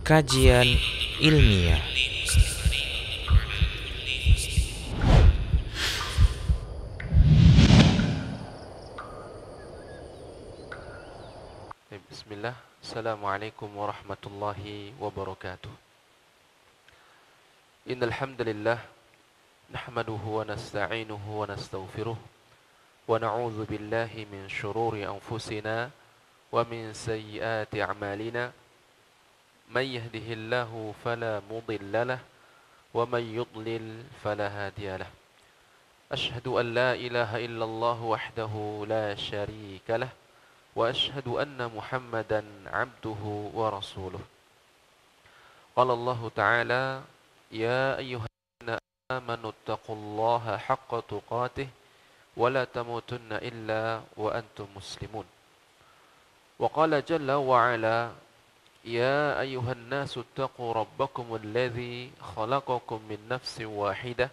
Kajian ilmiah. Bismillah. Assalamualaikum warahmatullahi wabarakatuh. Innal hamdalillah nahmaduhu wa nasta'inuhu wa nastaghfiruh wa na'udzu billahi min shururi anfusina wa min sayyiati a'malina. May yahdihillahu fala mudilla lahu wa may yudlil fala hadiya lahu. Ashhadu an la ilaha illallah wahdahu la syarika lahu wa ashhadu anna Muhammadan 'abduhu wa rasuluh. Qala Allah Ta'ala, ya ayyuhalladzina amanu taqullaha haqqa tuqatih wa la tamutunna illa wa antum muslimun. Wa qala jalla wa ala, ya ayyuhan nasu taqu rabbakum alladzi khalaqakum min nafsin wahidah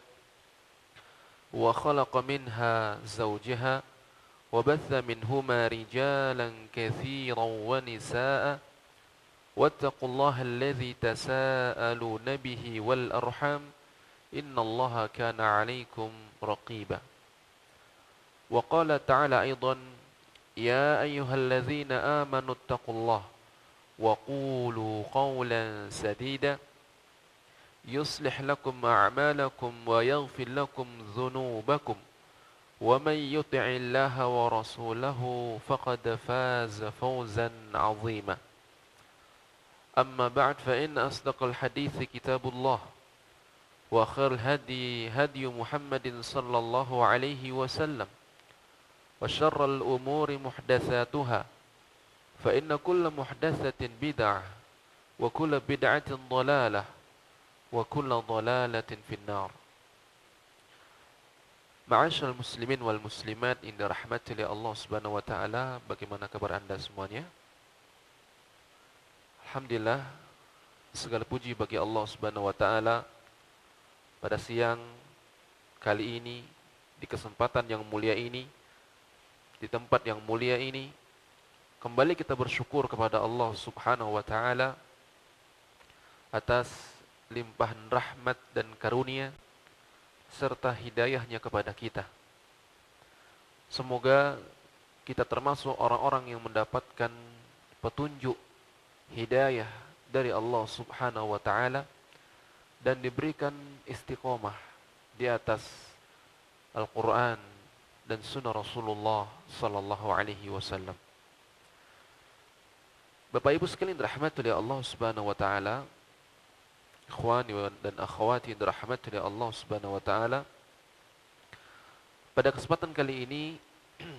wa khalaqa minha zawjaha wa batha minhuma rijalan katsiran wa nisaa'a wattaqullaha alladzi tasaaluna bihi wal arham innallaha kana 'alaikum raqiba. Wa qala ta'ala aidan, ya ayyuhalladzina amanu taqullaha wa qulu qawlan sadida yuslih lakum a'malakum wa yaghfir lakum dhunubakum wa man yuti'illaha wa rasulahu faqad faza fawzan 'azima. أما بعد فإن أصدق الحديث كتاب الله وخير الهدي هدي محمد صلى الله عليه وسلم وشر الأمور محدثاتها فإن كل محدثة بدعة وكل بدعة ضلالة وكل ضلالة في النار. Ma'asyiral muslimin wal muslimat yang dirahmati oleh Allah Subhanahu wa taala, bagaimana kabar Anda semuanya? Alhamdulillah, segala puji bagi Allah Subhanahu wa taala. Pada siang kali ini, di kesempatan yang mulia ini, di tempat yang mulia ini, kembali kita bersyukur kepada Allah Subhanahu wa taala atas limpahan rahmat dan karunia serta hidayahnya kepada kita. Semoga kita termasuk orang-orang yang mendapatkan petunjuk hidayah dari Allah Subhanahu wa taala dan diberikan istiqomah di atas Al-Qur'an dan sunnah Rasulullah sallallahu alaihi wasallam. Bapak Ibu sekalian dirahmati oleh Allah Subhanahu wa taala, ikhwani dan akhwati dirahmati oleh Allah Subhanahu wa taala. Pada kesempatan kali ini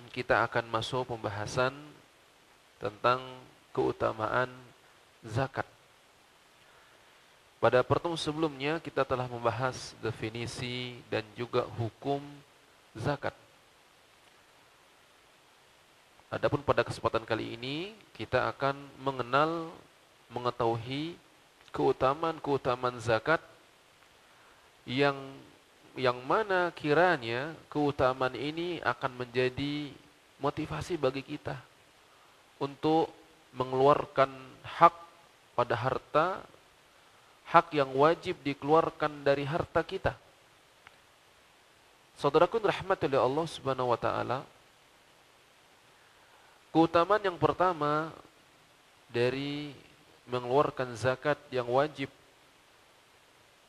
kita akan masuk pembahasan tentang keutamaan zakat. Pada pertemuan sebelumnya kita telah membahas definisi dan juga hukum zakat. Adapun pada kesempatan kali ini kita akan mengetahui keutamaan zakat yang mana kiranya keutamaan ini akan menjadi motivasi bagi kita untuk mengeluarkan hak pada harta, hak yang wajib dikeluarkan dari harta kita. Saudaraku rahmati oleh Allah Subhanahu wa taala, keutamaan yang pertama dari mengeluarkan zakat yang wajib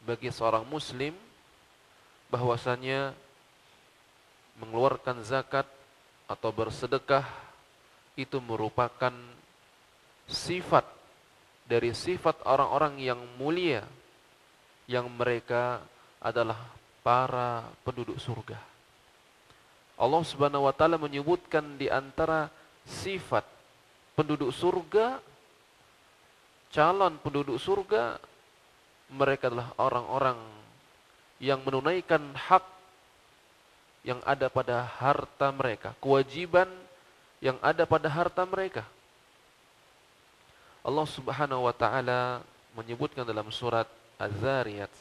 bagi seorang muslim, bahwasanya mengeluarkan zakat atau bersedekah itu merupakan sifat dari sifat orang-orang yang mulia, yang mereka adalah para penduduk surga. Allah Subhanahu wa taala menyebutkan di antara sifat penduduk surga, calon penduduk surga, mereka adalah orang-orang yang menunaikan hak yang ada pada harta mereka, kewajiban yang ada pada harta mereka. Allah Subhanahu wa taala menyebutkan dalam surat Az-Zariyat,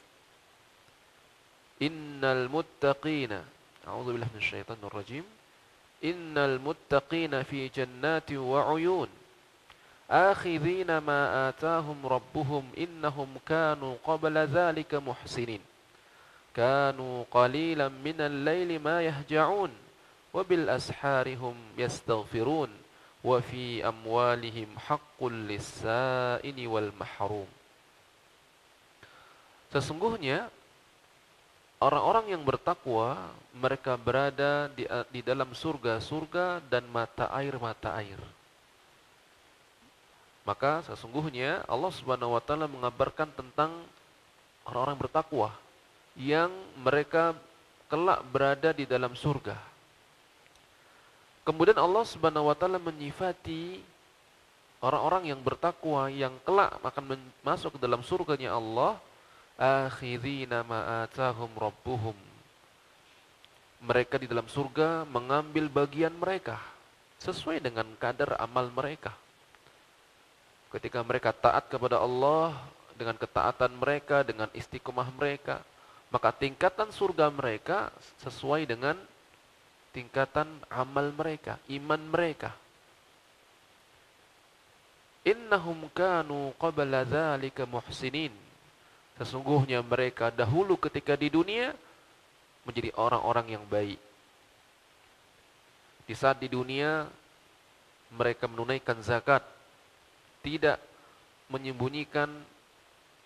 innal muttaqina, a'udzubillahi minasyaitonir rajim, innal muttaqina fi jannatin wa 'uyun akhidhina ma atahum rabbuhum innahum kanu qabla dzalika muhsinin kanu qalilan minal laili ma yahja'un wa bil ashari hum yastaghfirun wa fi amwalihim haqqul lis-sa'ili wal mahrum. Sesungguhnya orang-orang yang bertakwa mereka berada di dalam surga-surga dan mata air. Maka sesungguhnya Allah Subhanahu wa taala mengabarkan tentang orang-orang bertakwa yang mereka kelak berada di dalam surga. Kemudian Allah Subhanahu wa taala menyifati orang-orang yang bertakwa yang kelak akan masuk ke dalam surganya Allah, akhidhina ma atahum rabbuhum. Mereka di dalam surga mengambil bagian mereka sesuai dengan kadar amal mereka. Ketika mereka taat kepada Allah dengan ketaatan mereka, dengan istiqomah mereka, maka tingkatan surga mereka sesuai dengan tingkatan amal mereka, iman mereka. Innahum kanu qabla dzalika muhsinin. Sesungguhnya mereka dahulu ketika di dunia menjadi orang-orang yang baik. Di saat di dunia mereka menunaikan zakat, tidak menyembunyikan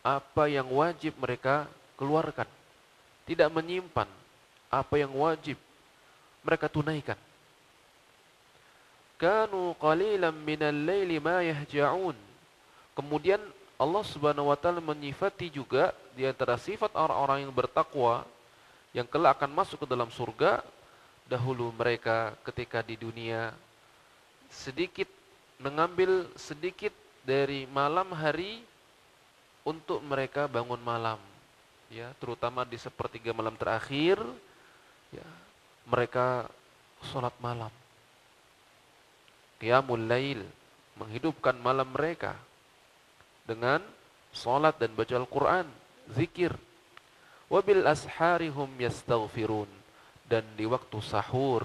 apa yang wajib mereka keluarkan, tidak menyimpan apa yang wajib mereka tunaikan. Kanu qalilan minal laili ma yahja'un. Kemudian Allah Subhanahu wa taala menyifati juga di antara sifat orang-orang yang bertakwa yang kelak akan masuk ke dalam surga, dahulu mereka ketika di dunia sedikit mengambil sedikit dari malam hari untuk mereka bangun malam, ya, terutama di sepertiga malam terakhir, ya, mereka sholat malam, qiyamul lail, menghidupkan malam mereka dengan sholat dan baca Al-Quran, zikir. Wabil ashari hum yastaghfirun, dan di waktu sahur,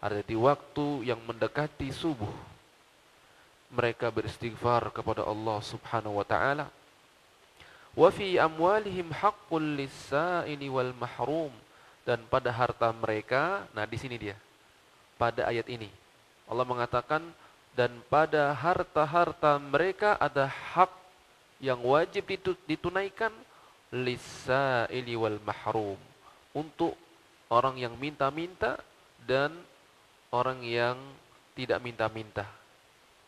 ada di waktu yang mendekati subuh, mereka beristighfar kepada Allah Subhanahu wa taala. Wa fi amwalihim haqqul lis-sa'ili wal mahrum, dan pada harta mereka, nah di sini dia. Pada ayat ini Allah mengatakan, dan pada harta-harta mereka ada hak yang wajib ditunaikan, lis-sa'ili wal mahrum, untuk orang yang minta-minta dan orang yang tidak minta-minta.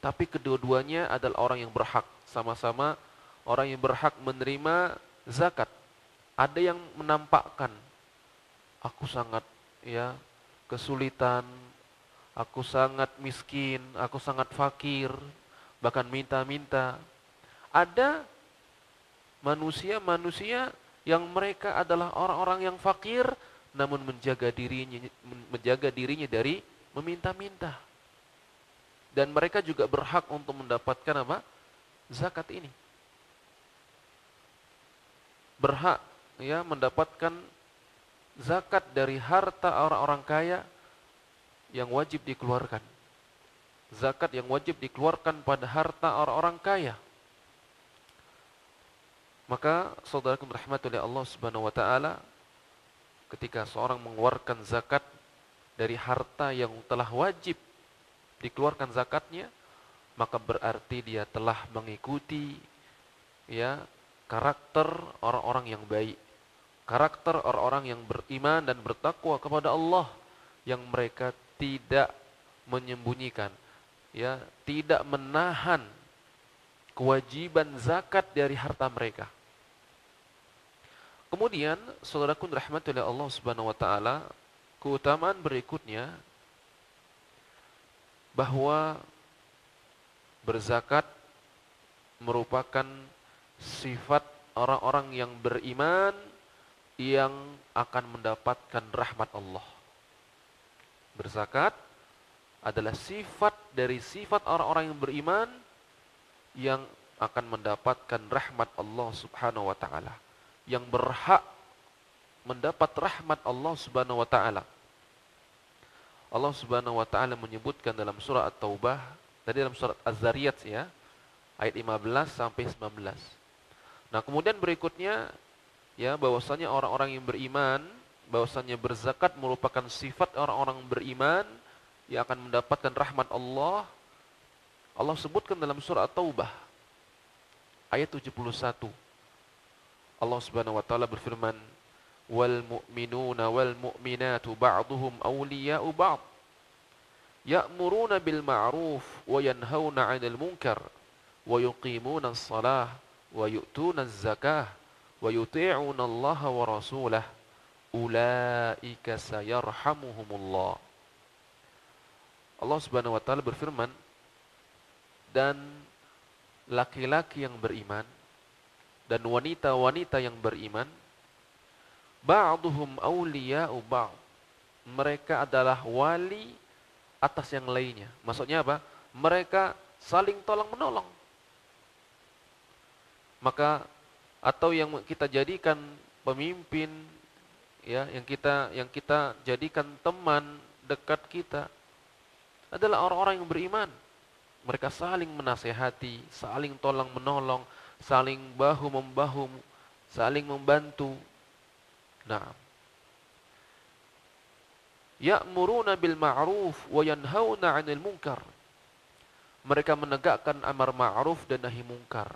Tapi kedua-duanya adalah orang yang berhak, sama-sama orang yang berhak menerima zakat. Ada yang menampakkan, aku sangat kesulitan, aku sangat miskin, aku sangat fakir, bahkan minta-minta. Ada manusia-manusia yang mereka adalah orang-orang yang fakir, namun menjaga dirinya dari meminta-minta. Dan mereka juga berhak untuk mendapatkan apa? Zakat ini. Berhak mendapatkan zakat dari harta orang-orang kaya yang wajib dikeluarkan. Zakat yang wajib dikeluarkan pada harta orang-orang kaya. Maka saudaraku dirahmati oleh Allah Subhanahu wa taala, ketika seorang mengeluarkan zakat dari harta yang telah wajib dikeluarkan zakatnya, maka berarti dia telah mengikuti karakter orang-orang yang baik, karakter orang-orang yang beriman dan bertakwa kepada Allah, yang mereka tidak menyembunyikan, tidak menahan kewajiban zakat dari harta mereka. Kemudian saudaraku dirahmati oleh Allah Subhanahu wa taala, keutamaan berikutnya bahwa berzakat merupakan sifat orang-orang yang beriman yang akan mendapatkan rahmat Allah. Berzakat adalah sifat dari sifat orang-orang yang beriman yang akan mendapatkan rahmat Allah Subhanahu wa taala, yang berhak mendapat rahmat Allah Subhanahu wa taala. Allah Subhanahu wa taala menyebutkan dalam surah At-Taubah, tadi dalam surat Az-Zariyat ayat 15 sampai 19. Nah, kemudian berikutnya ya bahwasanya orang-orang yang beriman, bahwasanya berzakat merupakan sifat orang-orang beriman yang akan mendapatkan rahmat Allah. Allah sebutkan dalam surah At-Taubah ayat 71. Allah Subhanahu wa taala berfirman, "Wal mu'minuna wal mu'minatu ba'duhum awliya'u ba'd, ya'muruna bil ma'ruf wa yanhauna 'anil munkar, wa yuqimuna as-salah wa yu'tuna az-zakah wa yuti'una Allah wa rasulah, ulaika sayarhamuhumullah." Allah Subhanahu wa taala berfirman, dan laki-laki yang beriman dan wanita-wanita yang beriman, ba'duhum awliya'u ba'd, mereka adalah wali atas yang lainnya. Maksudnya apa? Mereka saling tolong menolong. Maka atau yang kita jadikan pemimpin, ya, yang kita jadikan teman dekat kita adalah orang-orang yang beriman. Mereka saling menasehati, saling tolong menolong, saling bahu membahu, saling membantu. Nah, ya'muruna bil ma'ruf wa yanhauna 'anil munkar. Mereka menegakkan amar ma'ruf dan nahi munkar.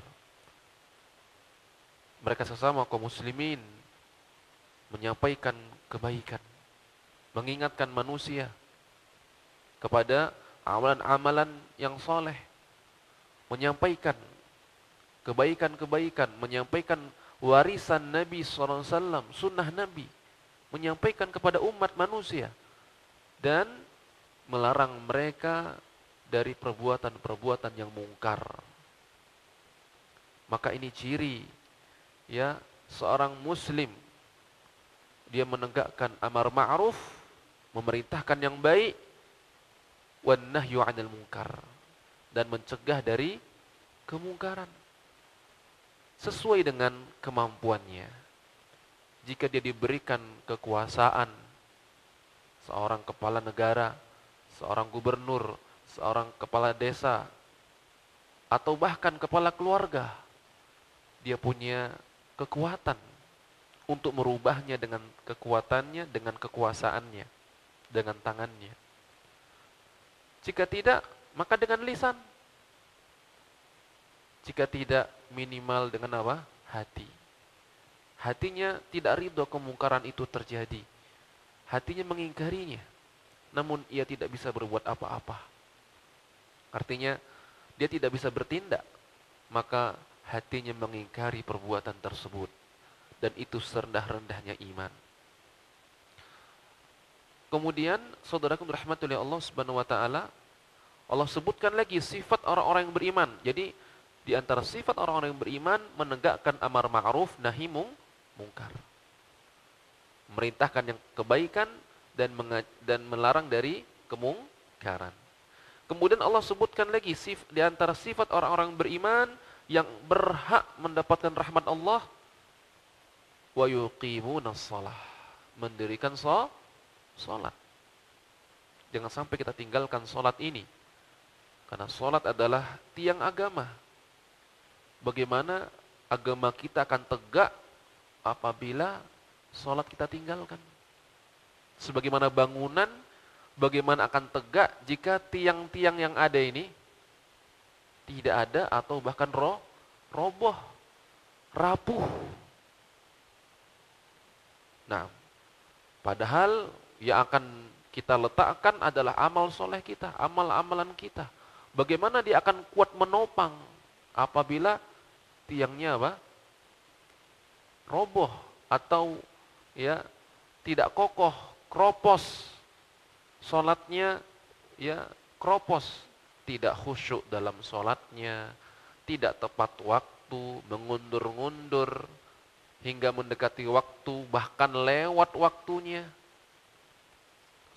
Mereka sesama kaum muslimin menyampaikan kebaikan, mengingatkan manusia kepada amalan-amalan yang soleh, menyampaikan kebaikan-kebaikan, menyampaikan warisan Nabi SAW, sunnah Nabi, menyampaikan kepada umat manusia, dan melarang mereka dari perbuatan-perbuatan yang mungkar. Maka ini ciri, ya, seorang muslim, dia menegakkan amar ma'ruf, memerintahkan yang baik, wan nahyu 'anil munkar, dan mencegah dari kemungkaran sesuai dengan kemampuannya. Jika dia diberikan kekuasaan, seorang kepala negara, seorang gubernur, seorang kepala desa, atau bahkan kepala keluarga, dia punya kekuatan untuk merubahnya dengan kekuatannya, dengan kekuasaannya, dengan tangannya. Jika tidak, maka dengan lisan. Jika tidak, minimal dengan apa? Hati. Hatinya tidak ridho kemungkaran itu terjadi. Hatinya mengingkarinya, namun ia tidak bisa berbuat apa-apa. Artinya, dia tidak bisa bertindak, maka hatinya mengingkari perbuatan tersebut. Dan itu serendah-rendahnya iman. Kemudian, saudaraku dirahmati oleh Allah Subhanahu wa taala, Allah sebutkan lagi sifat orang-orang yang beriman. Jadi, di antara sifat orang-orang yang beriman, menegakkan amar ma'ruf nahi mungkar. Merintahkan yang kebaikan dan melarang dari kemungkaran. Kemudian Allah sebutkan lagi di antara sifat orang-orang beriman yang berhak mendapatkan rahmat Allah, wa yuqimunas shalah, mendirikan salat. Jangan sampai kita tinggalkan salat ini. Karena salat adalah tiang agama. Bagaimana agama kita akan tegak apabila salat kita tinggalkan? Sebagaimana bangunan, bagaimana akan tegak jika tiang-tiang yang ada ini tidak ada atau bahkan roboh, rapuh. Nah, padahal yang akan kita letakkan adalah amal soleh kita, amal-amalan kita. Bagaimana dia akan kuat menopang apabila tiangnya apa? Roboh atau ya tidak kokoh, kropos. Salatnya ya kropos, tidak khusyuk dalam salatnya, tidak tepat waktu, mengundur-ngundur hingga mendekati waktu, bahkan lewat waktunya.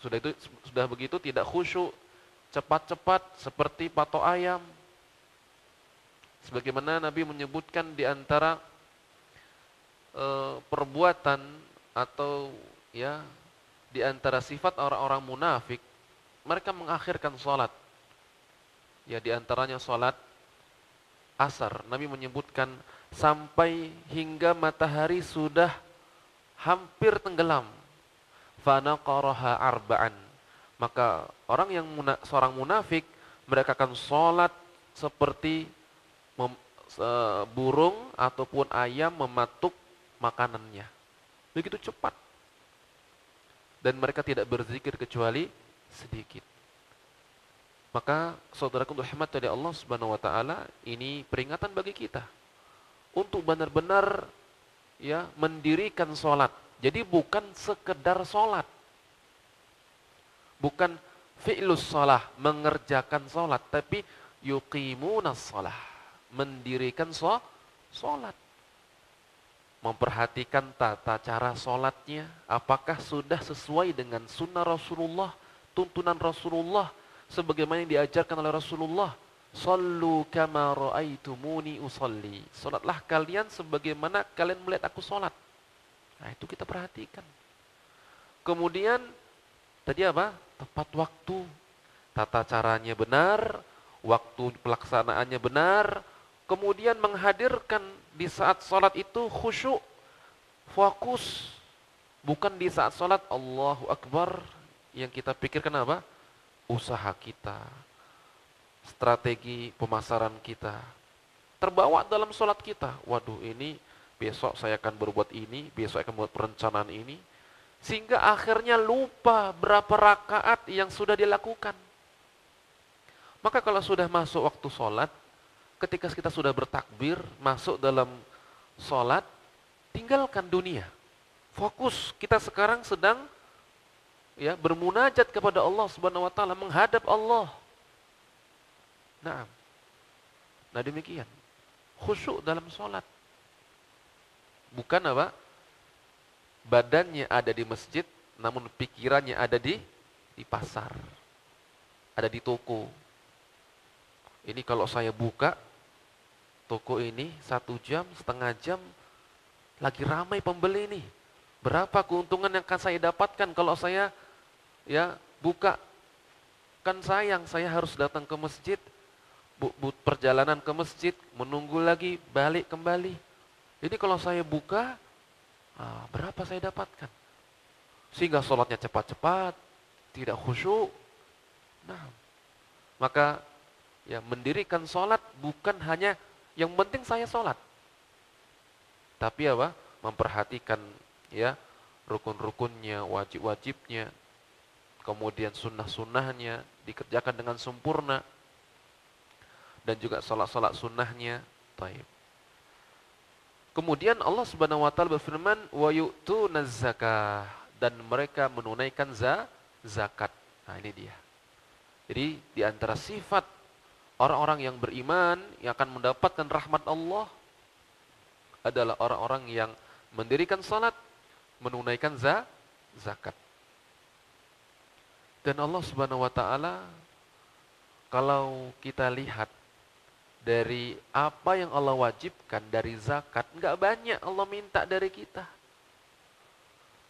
Sudah begitu tidak khusyuk, cepat-cepat seperti patok ayam. Sebagaimana Nabi menyebutkan di antara perbuatan atau ya di antara sifat orang-orang munafik, mereka mengakhirkan salat. Ya, di antaranya salat asar, Nabi menyebutkan sampai hingga matahari sudah hampir tenggelam. Fanaqaraha arba'an. Maka orang yang seorang munafik, mereka akan sholat seperti burung ataupun ayam mematuk makanannya. Begitu cepat. Dan mereka tidak berzikir kecuali sedikit. Maka saudaraku rahmat dari Allah Subhanahu wa taala, ini peringatan bagi kita untuk benar-benar ya mendirikan sholat. Jadi bukan sekedar sholat, bukan fi'lus sholah, mengerjakan sholat, tapi yuqimunas sholah, mendirikan sholat. Memperhatikan tata cara sholatnya, apakah sudah sesuai dengan sunnah Rasulullah, tuntunan Rasulullah, sebagaimana yang diajarkan oleh Rasulullah. Sallu kama ra'aitumuni usalli. Salatlah kalian sebagaimana kalian melihat aku salat. Nah, itu kita perhatikan. Kemudian tadi apa? Tepat waktu. Tata caranya benar, waktu pelaksanaannya benar. Kemudian menghadirkan di saat salat itu khusyuk, fokus. Bukan di saat salat Allahu Akbar yang kita pikirkan apa? Usaha kita, strategi pemasaran kita, terbawa dalam sholat kita. Waduh, ini besok saya akan berbuat ini, besok akan buat perencanaan ini, sehingga akhirnya lupa berapa rakaat yang sudah dilakukan. Maka kalau sudah masuk waktu sholat, ketika kita sudah bertakbir, masuk dalam sholat, tinggalkan dunia. Fokus, kita sekarang sedang ya bermunajat kepada Allah Subhanahu wa taala, menghadap Allah. Nah demikian. Khusyuk dalam sholat. Bukan apa? Badannya ada di masjid, namun pikirannya ada di pasar. Ada di toko. Ini kalau saya buka toko ini 1 jam, setengah jam, lagi ramai pembeli nih. Berapa keuntungan yang akan saya dapatkan kalau saya ya buka? Kan sayang, saya harus datang ke masjid, perjalanan ke masjid, menunggu lagi, balik kembali. Ini kalau saya buka, berapa saya dapatkan? Sehingga sholatnya cepat-cepat, tidak khusyuk. Nah, maka ya mendirikan sholat bukan hanya yang penting saya sholat, tapi apa? Memperhatikan ya rukun-rukunnya, wajib-wajibnya, kemudian sunnah-sunnahnya dikerjakan dengan sempurna, dan juga salat-salat sunnahnya. Taib. Kemudian Allah Subhanahu wa taala berfirman, wa yu'tunaz zakah, dan mereka menunaikan zakat. Nah, ini dia. Jadi di antara sifat orang-orang yang beriman yang akan mendapatkan rahmat Allah adalah orang-orang yang mendirikan salat, menunaikan zakat. Dan Allah Subhanahu wa taala, kalau kita lihat dari apa yang Allah wajibkan dari zakat, enggak banyak Allah minta dari kita.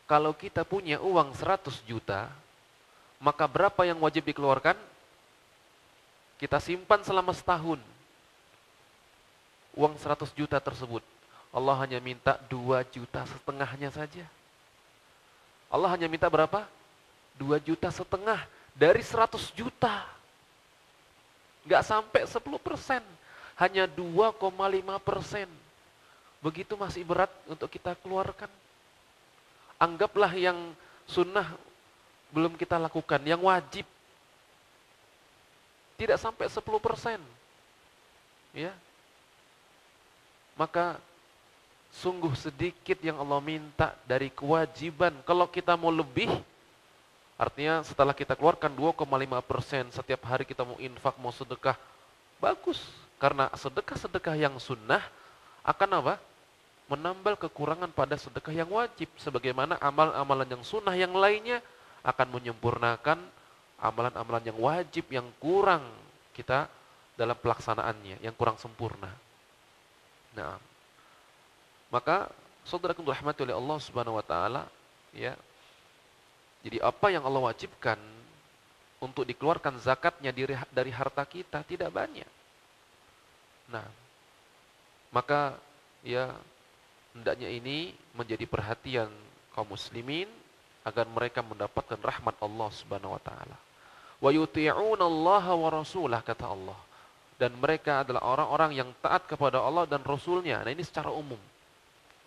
Kalau kita punya uang 100 juta, maka berapa yang wajib dikeluarkan? Kita simpan selama setahun. Uang 100 juta tersebut, Allah hanya minta 2,5 juta saja. Allah hanya minta berapa? 2,5 juta dari 100 juta. Enggak sampai 10%. Hanya 2,5%. Begitu masih berat untuk kita keluarkan. Anggaplah yang sunnah belum kita lakukan, yang wajib tidak sampai 10%. Ya. Maka sungguh sedikit yang Allah minta dari kewajiban. Kalau kita mau lebih, artinya setelah kita keluarkan 2,5%, setiap hari kita mau infak, mau sedekah, bagus. Karena sedekah-sedekah yang sunnah akan apa? Menambal kekurangan pada sedekah yang wajib. Sebagaimana amalan-amalan yang sunnah yang lainnya akan menyempurnakan amalan-amalan yang wajib yang kurang kita dalam pelaksanaannya, yang kurang sempurna. Nah, maka saudaraku dirahmati oleh Allah Subhanahu wa taala, ya. Jadi apa yang Allah wajibkan untuk dikeluarkan zakatnya dari harta kita tidak banyak. Nah, Maka ya hendaknya ini menjadi perhatian kaum muslimin agar mereka mendapatkan rahmat Allah Subhanahu wa taala. Wa yuti'una Allah wa rasulah, kata Allah. Dan mereka adalah orang-orang yang taat kepada Allah dan Rasulnya. Nah ini secara umum.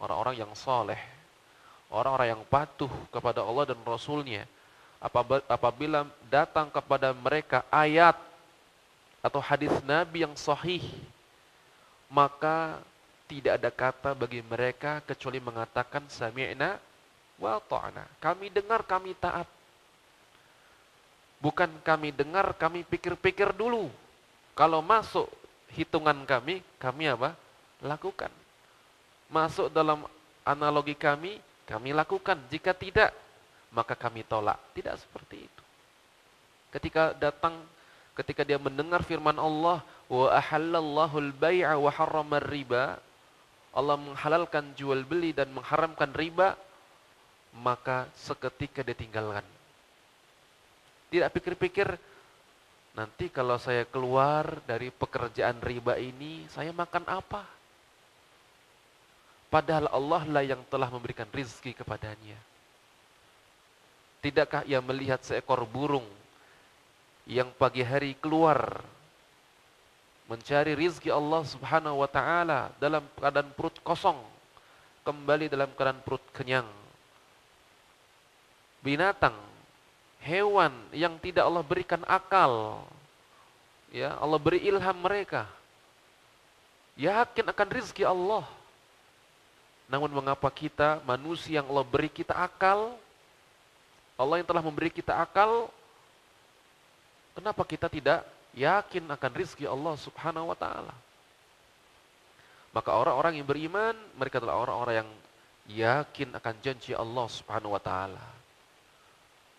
Orang-orang yang saleh, orang-orang yang patuh kepada Allah dan Rasulnya. Apabila datang kepada mereka ayat atau hadis Nabi yang sahih, maka tidak ada kata bagi mereka kecuali mengatakan sami'na wa ta'na. Kami dengar, kami taat. Bukan kami dengar, kami pikir-pikir dulu. Kalau masuk hitungan kami apa? Lakukan. Masuk dalam analogi kami lakukan. Jika tidak, maka kami tolak. Tidak seperti itu. Ketika dia mendengar firman Allah, wa ahallallahu al-bai'a wa harrama riba, Allah menghalalkan jual beli dan mengharamkan riba, maka seketika dia tinggalkan. Tidak pikir-pikir, nanti kalau saya keluar dari pekerjaan riba ini, saya makan apa? Padahal Allah lah yang telah memberikan rizki kepadanya. Tidakkah ia melihat seekor burung yang pagi hari keluar mencari rizki Allah Subhanahu wa taala dalam keadaan perut kosong, kembali dalam keadaan perut kenyang. Binatang, hewan yang tidak Allah berikan akal, ya Allah beri ilham mereka, yakin akan rizki Allah. Namun mengapa kita manusia yang Allah beri kita akal, Allah yang telah memberi kita akal, kenapa kita tidak yakin akan rizki Allah Subhanahu wa ta'ala? Maka orang-orang yang beriman, mereka adalah orang-orang yang yakin akan janji Allah Subhanahu wa ta'ala.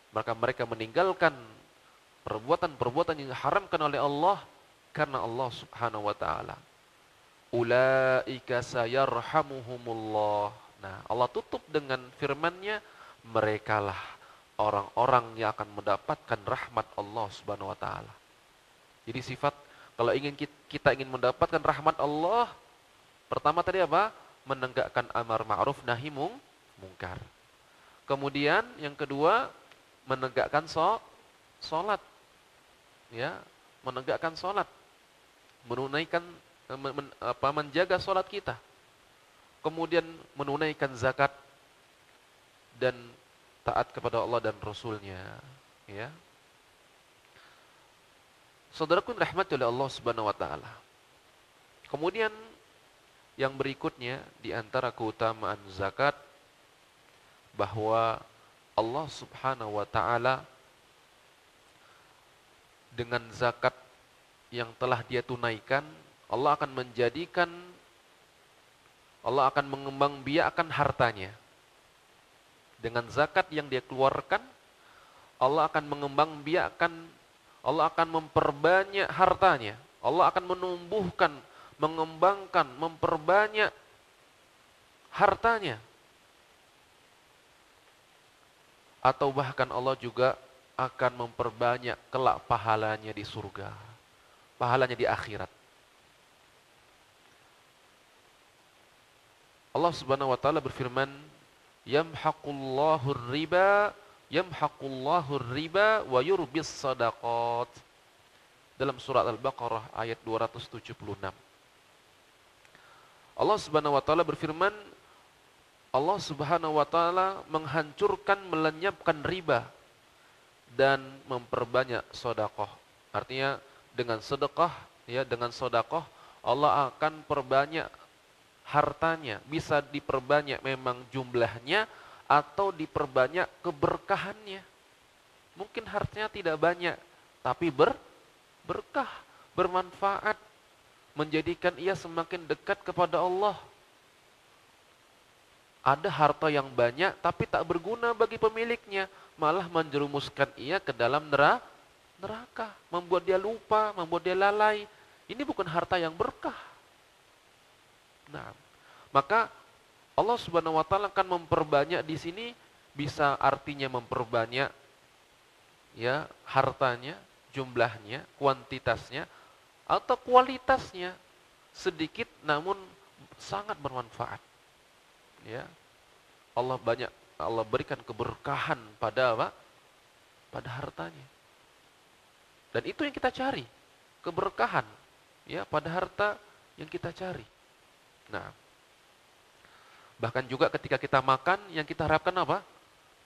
Maka mereka meninggalkan perbuatan-perbuatan yang diharamkan oleh Allah karena Allah Subhanahu wa ta'ala. Ulaika sayarhamuhumullah. Nah, Allah tutup dengan firman-Nya, merekalah orang-orang yang akan mendapatkan rahmat Allah Subhanahu wa taala. Jadi sifat kalau kita ingin mendapatkan rahmat Allah, pertama tadi apa? Menegakkan amar ma'ruf nahi mungkar. Kemudian yang kedua, menegakkan salat. Ya, menegakkan salat. Menunaikan menjaga salat kita. Kemudian menunaikan zakat dan taat kepada Allah dan Rasulnya, ya. Saudaraku rahmati oleh Allah Subhanahu wa taala. Kemudian yang berikutnya di antara keutamaan zakat, bahwa Allah Subhanahu wa taala dengan zakat yang telah dia tunaikan, Allah akan mengembangbiakkan hartanya. Dengan zakat yang dia keluarkan, Allah akan Allah akan memperbanyak hartanya. Allah akan menumbuhkan, mengembangkan, memperbanyak hartanya. Atau bahkan Allah juga akan memperbanyak kelak pahalanya di surga. Pahalanya di akhirat. Allah Subhanahu wa taala berfirman, yamhaqullahu riba wa yurbis sadaqat. Dalam surat Al-Baqarah ayat 276. Allah Subhanahu wa taala berfirman, Allah Subhanahu wa taala menghancurkan, melenyapkan riba dan memperbanyak sedekah. Artinya dengan sedekah, ya, dengan sedekah Allah akan perbanyak hartanya. Bisa diperbanyak memang jumlahnya atau diperbanyak keberkahannya. Mungkin hartanya tidak banyak, tapi berkah, bermanfaat, menjadikan ia semakin dekat kepada Allah. Ada harta yang banyak tapi tak berguna bagi pemiliknya, malah menjerumuskan ia ke dalam neraka, membuat dia lupa, membuat dia lalai. Ini bukan harta yang berkah. Nah, maka Allah Subhanahu wa taala akan memperbanyak di sini, bisa artinya memperbanyak, ya, hartanya, jumlahnya, kuantitasnya atau kualitasnya. Sedikit namun sangat bermanfaat. Ya, Allah berikan keberkahan pada apa? Pada hartanya. Dan itu yang kita cari, keberkahan ya pada harta yang kita cari. Nah, bahkan juga ketika kita makan yang kita harapkan apa?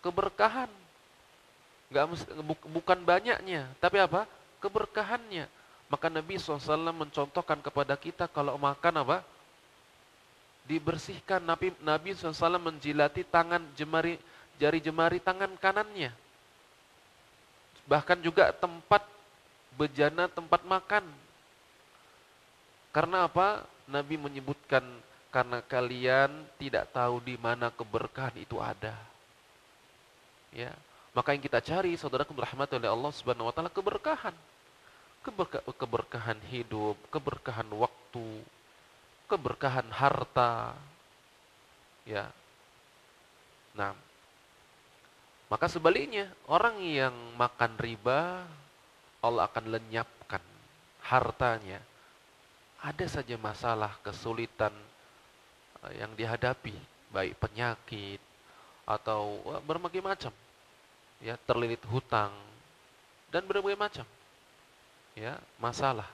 Keberkahan. Bukan banyaknya, tapi apa? Keberkahannya. Maka Nabi SAW mencontohkan kepada kita kalau makan apa? Dibersihkan. Nabi SAW menjilati jari jemari tangan kanannya. Bahkan juga tempat bejana tempat makan. Karena apa? Nabi menyebutkan karena kalian tidak tahu di mana keberkahan itu ada. Ya, maka yang kita cari, saudaraku dirahmati oleh Allah Subhanahu wa taala, keberkahan. Keberkahan hidup, keberkahan waktu, keberkahan harta. Ya. Nah, maka sebaliknya, orang yang makan riba, Allah akan lenyapkan hartanya. Ada saja masalah, kesulitan yang dihadapi, baik penyakit atau berbagai macam. Ya, terlilit hutang dan berbagai macam. Ya, masalah.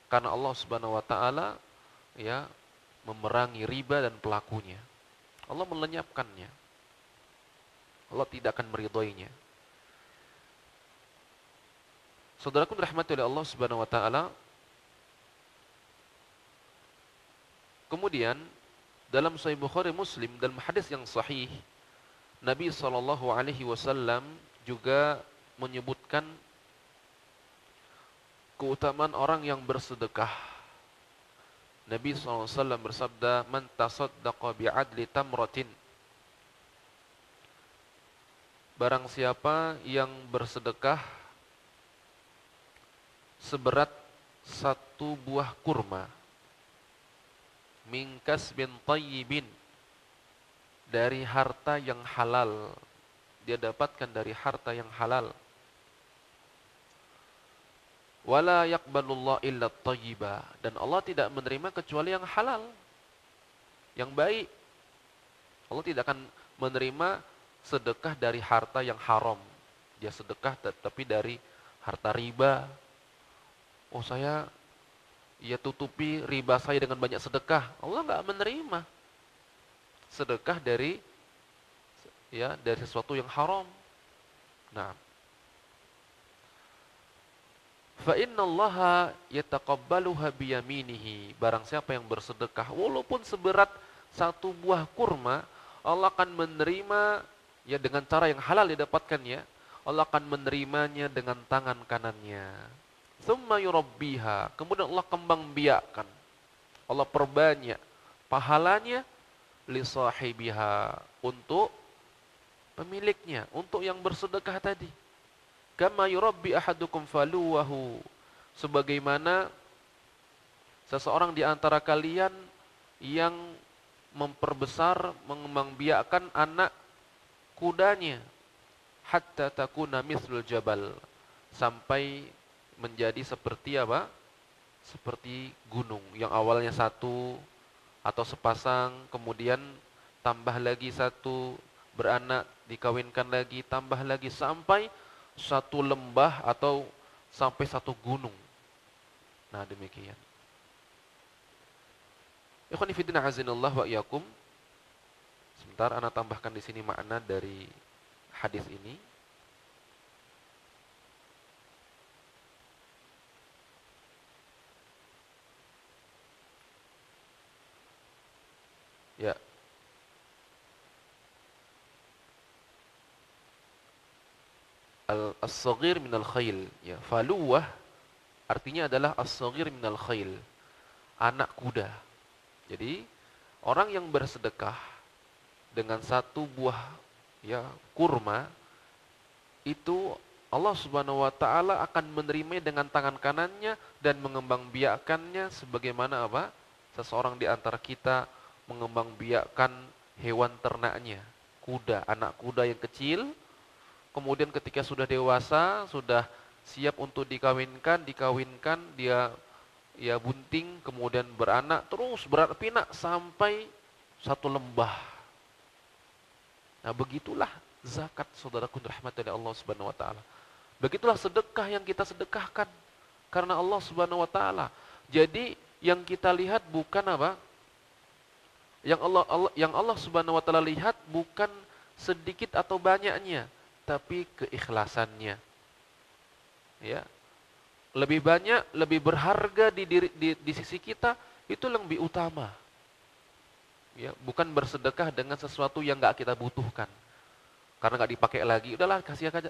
Karena Allah Subhanahu wa taala ya memerangi riba dan pelakunya. Allah melenyapkannya. Allah tidak akan meridhoinya. Saudaraku dirahmati oleh Allah Subhanahu wa taala. Kemudian dalam Sahih Bukhari Muslim dalam hadis yang sahih, Nabi sallallahu alaihi wasallam juga menyebutkan keutamaan orang yang bersedekah. Nabi SAW bersabda, "Man tasaddaqa bi'adli tamratin." Barang siapa yang bersedekah seberat satu buah kurma, min kasbin tayyibin, dari harta yang halal, dia dapatkan dari harta yang halal. Wala yaqbalullah illa thayyiba, dan Allah tidak menerima kecuali yang halal, yang baik. Allah tidak akan menerima sedekah dari harta yang haram. Dia sedekah tapi dari harta riba. Oh, saya tutupi riba saya dengan banyak sedekah. Allah nggak menerima sedekah dari sesuatu yang haram. Nah, fa innallaha yataqabbaluha biyaminihi. Barang siapa yang bersedekah walaupun seberat satu buah kurma, Allah akan menerima ya dengan cara yang halal didapatkannya. Allah akan menerimanya dengan tangan kanannya. Tsumma yurabbiha, kemudian Allah kembang biakkan. Allah perbanyak pahalanya li sahibiha, untuk pemiliknya, untuk yang bersedekah tadi. Kama yurabbi ahadukum faluwahu, sebagaimana seseorang di antara kalian yang memperbesar, mengembangbiakkan anak kudanya, hatta takuna mithlul jabal, sampai menjadi seperti apa? Seperti gunung yang awalnya satu atau sepasang, kemudian tambah lagi satu, beranak, dikawinkan lagi, tambah lagi, sampai satu lembah atau sampai satu gunung. Nah, demikian. Ikhwan fillah azinallah wa iyyakum. Sebentar, ana tambahkan di sini makna dari hadis ini. Ya. As-saghir minal khail, ya. Faluwah artinya adalah as-saghir minal khail, anak kuda. Jadi orang yang bersedekah dengan satu buah ya kurma, itu Allah Subhanahu wa taala akan menerimanya dengan tangan kanannya dan mengembangbiakkannya sebagaimana apa? Seseorang di antara kita mengembangbiakkan hewan ternaknya, kuda, anak kuda yang kecil. Kemudian ketika sudah dewasa, sudah siap untuk dikawinkan, dia ya bunting, kemudian beranak, terus beranak pinak sampai satu lembah. Nah, begitulah zakat, saudaraku rahmati oleh Allah Subhanahu wa taala. Begitulah sedekah yang kita sedekahkan karena Allah Subhanahu wa taala. Jadi yang kita lihat bukan apa? Yang Allah Subhanahu wa taala lihat bukan sedikit atau banyaknya, tapi keikhlasannya. Ya. Lebih banyak, lebih berharga di sisi kita itu lebih utama. Ya, bukan bersedekah dengan sesuatu yang nggak kita butuhkan. Karena nggak dipakai lagi, udahlah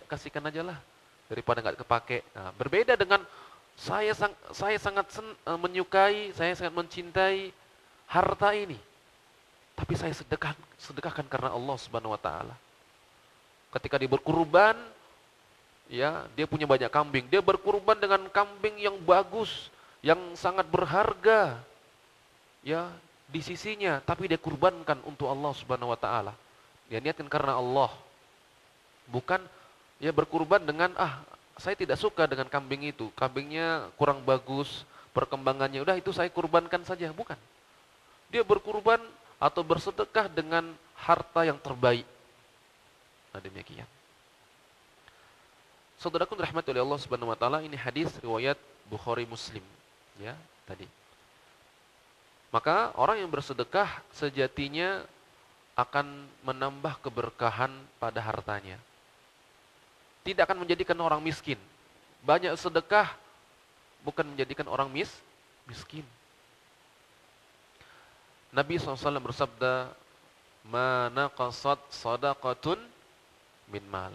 kasihkan aja lah daripada nggak kepake. Nah, berbeda dengan saya sangat menyukai, saya sangat mencintai harta ini. Tapi saya sedekahkan karena Allah Subhanahu wa taala. Ketika dia berkurban, ya, dia punya banyak kambing, dia berkurban dengan kambing yang bagus, yang sangat berharga. Ya, di sisinya, tapi dia kurbankan untuk Allah Subhanahu wa taala. Dia niatkan karena Allah. Bukan ya berkurban dengan saya tidak suka dengan kambing itu. Kambingnya kurang bagus, perkembangannya udah itu saya kurbankan saja, bukan. Dia berkurban atau bersedekah dengan harta yang terbaik. Nah, demikian. Saudaraku dirahmati oleh Allah Subhanahu wa taala, ini hadis riwayat Bukhari Muslim, ya, tadi. Maka orang yang bersedekah sejatinya akan menambah keberkahan pada hartanya. Tidak akan menjadikan orang miskin. Banyak sedekah bukan menjadikan orang miskin. Nabi SAW bersabda, "Ma naqasat sadaqatun min mal."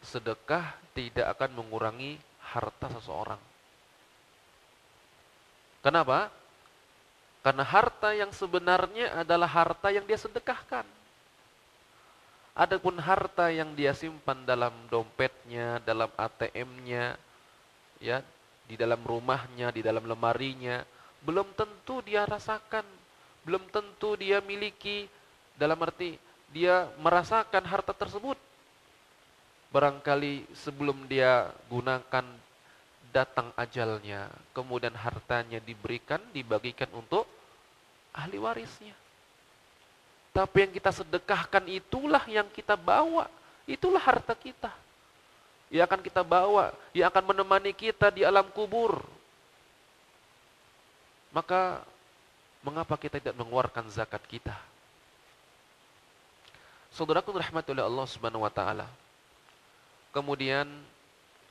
Sedekah tidak akan mengurangi harta seseorang. Kenapa? Karena harta yang sebenarnya adalah harta yang dia sedekahkan. Adapun harta yang dia simpan dalam dompetnya, dalam ATM-nya, ya, di dalam rumahnya, di dalam lemarinya, belum tentu dia rasakan, belum tentu dia miliki, dalam arti dia merasakan harta tersebut. Barangkali sebelum dia gunakan datang ajalnya, kemudian hartanya dibagikan untuk ahli warisnya. Tapi yang kita sedekahkan itulah yang kita bawa, itulah harta kita. Yang akan kita bawa, yang akan menemani kita di alam kubur. Maka mengapa kita tidak mengeluarkan zakat kita? Saudaraku rahmati oleh Allah Subhanahu wa taala. Kemudian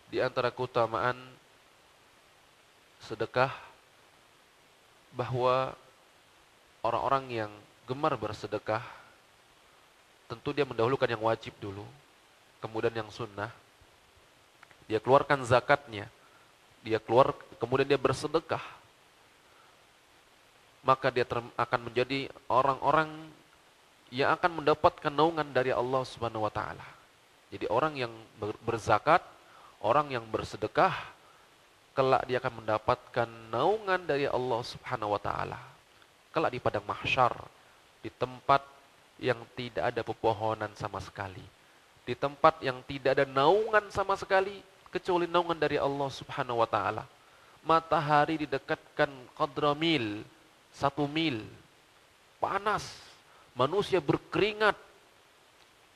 di antara keutamaan sedekah bahwa orang-orang yang gemar bersedekah tentu dia mendahulukan yang wajib dulu, kemudian yang sunnah. Dia keluarkan zakatnya, kemudian dia bersedekah. Maka dia akan menjadi orang-orang yang akan mendapatkan naungan dari Allah Subhanahu wa taala. Jadi orang yang berzakat, orang yang bersedekah, kelak dia akan mendapatkan naungan dari Allah Subhanahu wa taala. Kelak di padang mahsyar, di tempat yang tidak ada pepohonan sama sekali, di tempat yang tidak ada naungan sama sekali kecuali naungan dari Allah Subhanahu wa taala. Matahari didekatkan qadra mil, 1 mil, panas, manusia berkeringat,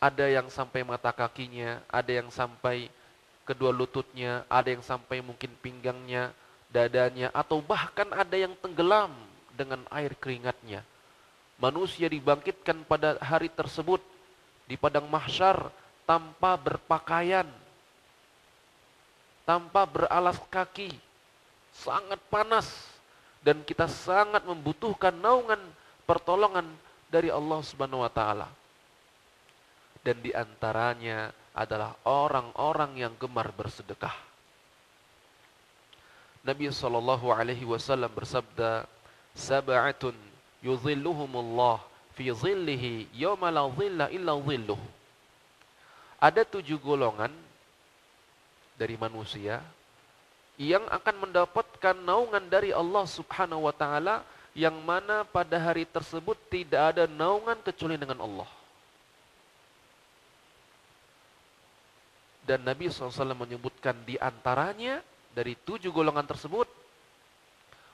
ada yang sampai mata kakinya, ada yang sampai kedua lututnya, ada yang sampai mungkin pinggangnya, dadanya, atau bahkan ada yang tenggelam dengan air keringatnya. Manusia dibangkitkan pada hari tersebut di padang mahsyar tanpa berpakaian, tanpa beralas kaki, sangat panas, dan kita sangat membutuhkan naungan pertolongan dari Allah Subhanahu wa taala. Dan di antaranya adalah orang-orang yang gemar bersedekah. Nabi sallallahu alaihi wasallam bersabda, "Sab'atun yuzilluhumullah fi zillihi yawma la zilla illa zilluh." Ada 7 golongan dari manusia yang akan mendapatkan naungan dari Allah Subhanahu wa taala, yang mana pada hari tersebut tidak ada naungan kecuali dengan Allah. Dan Nabi SAW menyebutkan di antaranya dari 7 golongan tersebut,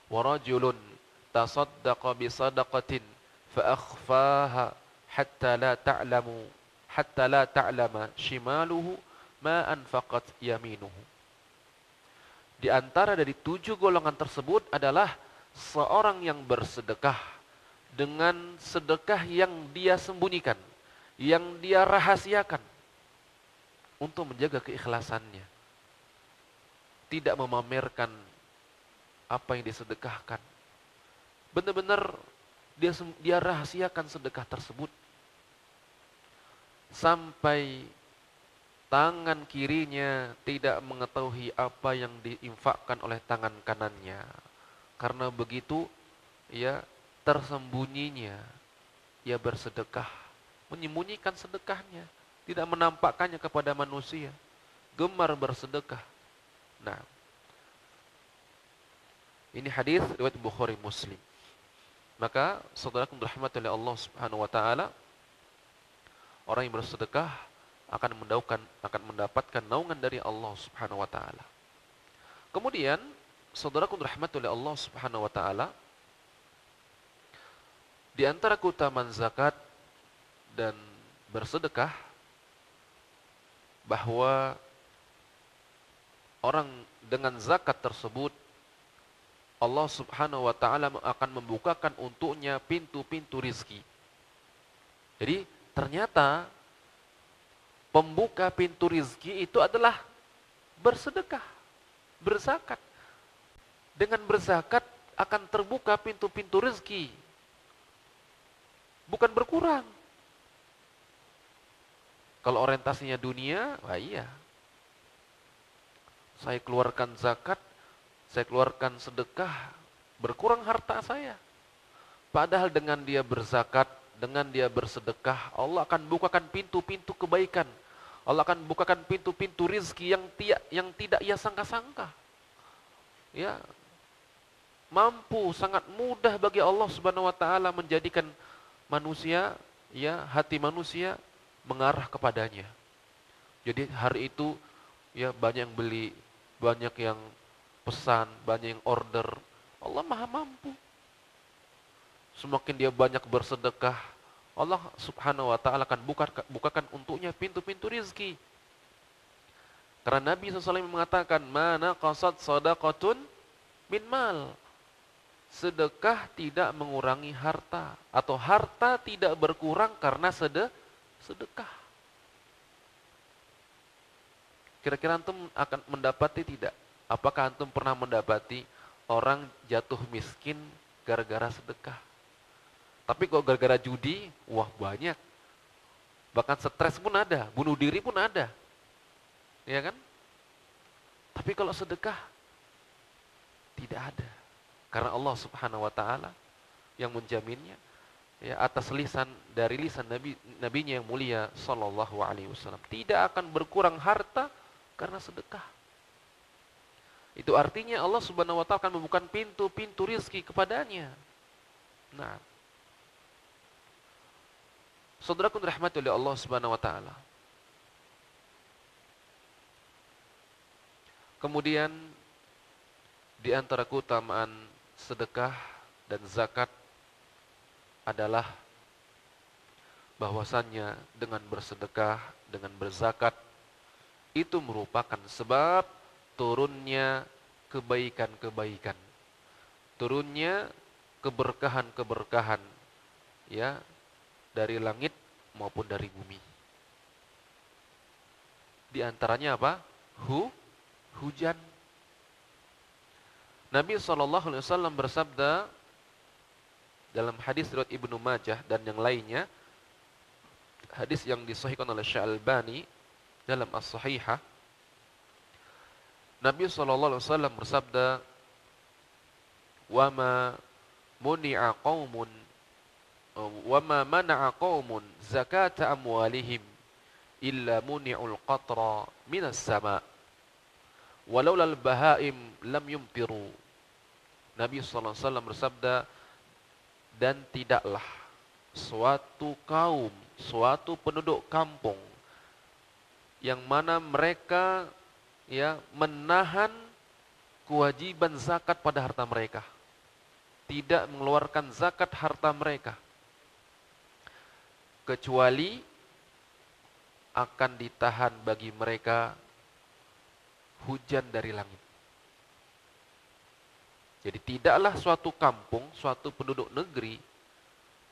wa rajulun tasaddaqa bi sadaqatin fa akhfaha hatta la ta'lama shimaluhu ma anfaqat yaminuhu. Di antara dari 7 golongan tersebut adalah seorang yang bersedekah dengan sedekah yang dia sembunyikan, yang dia rahasiakan untuk menjaga keikhlasannya. Tidak memamerkan apa yang disedekahkan. Benar-benar dia rahasiakan sedekah tersebut. Sampai tangan kirinya tidak mengetahui apa yang diinfakkan oleh tangan kanannya. Karena begitu, ya tersembunyinya, ia bersedekah, menyembunyikan sedekahnya, tidak menampakkannya kepada manusia, gemar bersedekah. Nah, ini hadis riwayat Bukhari Muslim. Maka saudaraku dirahmati oleh Allah Subhanahu wa taala, orang yang bersedekah akan mendapatkan naungan dari Allah Subhanahu wa taala. Kemudian, saudaraku dirahmati oleh Allah Subhanahu wa taala, di antara keutamaan zakat dan bersedekah bahwa orang dengan zakat tersebut Allah Subhanahu wa taala akan membukakan untuknya pintu-pintu rizki. Jadi ternyata pembuka pintu rizki itu adalah bersedekah, berzakat. Dengan berzakat akan terbuka pintu-pintu rizki, bukan berkurang. Kalau orientasinya dunia, wah iya, saya keluarkan zakat, saya keluarkan sedekah, berkurang harta saya. Padahal dengan dia berzakat, dengan dia bersedekah, Allah akan bukakan pintu-pintu kebaikan. Allah akan bukakan pintu-pintu rizki yang tidak ia sangka-sangka. Ya, mampu, sangat mudah bagi Allah Subhanahu wa taala menjadikan manusia, ya, hati manusia mengarah kepadanya. Jadi hari itu, ya, banyak yang beli, banyak yang pesan, banyak yang order. Allah Maha mampu. Semakin dia banyak bersedekah, Allah Subhanahu wa taala akan bukakan untuknya pintu-pintu rizki. Karena Nabi SAW mengatakan, "Mana qasad sadaqatun min mal." Sedekah tidak mengurangi harta, atau harta tidak berkurang karena sedekah. Kira-kira antum akan mendapati tidak? Apakah antum pernah mendapati orang jatuh miskin gara-gara sedekah? Tapi kok gara-gara judi, wah banyak. Bahkan stres pun ada, bunuh diri pun ada. Ya kan? Tapi kalau sedekah, tidak ada. Karena Allah Subhanahu wa taala yang menjaminnya, ya, atas lisan nabinya yang mulia sallallahu alaihi wasallam. Tidak akan berkurang harta karena sedekah. Itu artinya Allah Subhanahu wa taala akan membuka pintu-pintu rizki kepadanya. Nah, saudaraku dirahmati oleh Allah Subhanahu wa taala. Kemudian di antara keutamaan sedekah dan zakat adalah bahwasannya dengan bersedekah, dengan berzakat itu merupakan sebab turunnya kebaikan-kebaikan, turunnya keberkahan-keberkahan, ya, dari langit maupun dari bumi. Di antaranya apa? Hujan. Nabi SAW bersabda dalam hadis riwayat Ibnu Majah dan yang lainnya, hadis yang disahihkan oleh Syekh Al-Albani dalam As-Sahihah, Nabi SAW bersabda, "Wama muni'a qaumun wama mana'a qaumun zakata amwalihim illa muni'ul qatra minas sama' walaulal bahaim lam yumtiru." Nabi SAW bersabda, dan tidaklah suatu kaum, suatu penduduk kampung yang mana mereka, ya, menahan kewajiban zakat pada harta mereka. tidak mengeluarkan zakat harta mereka, kecuali akan ditahan bagi mereka hujan dari langit. Jadi tidaklah suatu kampung, suatu penduduk negeri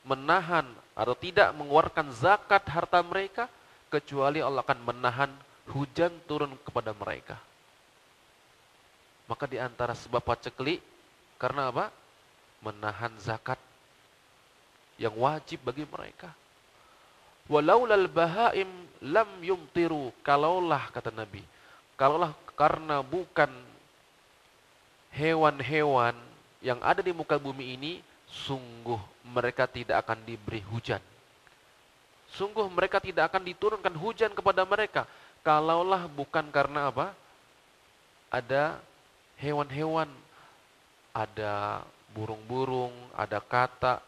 menahan atau tidak mengeluarkan zakat harta mereka, kecuali Allah akan menahan hujan turun kepada mereka. Maka di antara sebab paceklik, karena apa? Menahan zakat yang wajib bagi mereka. Walaulal bahaim lam yumtiru, kalaulah, kata Nabi, kalaulah karena bukan hewan-hewan yang ada di muka bumi ini, sungguh mereka tidak akan diberi hujan. Sungguh mereka tidak akan diturunkan hujan kepada mereka, kalaulah bukan karena apa? Ada hewan-hewan, ada burung-burung, ada katak,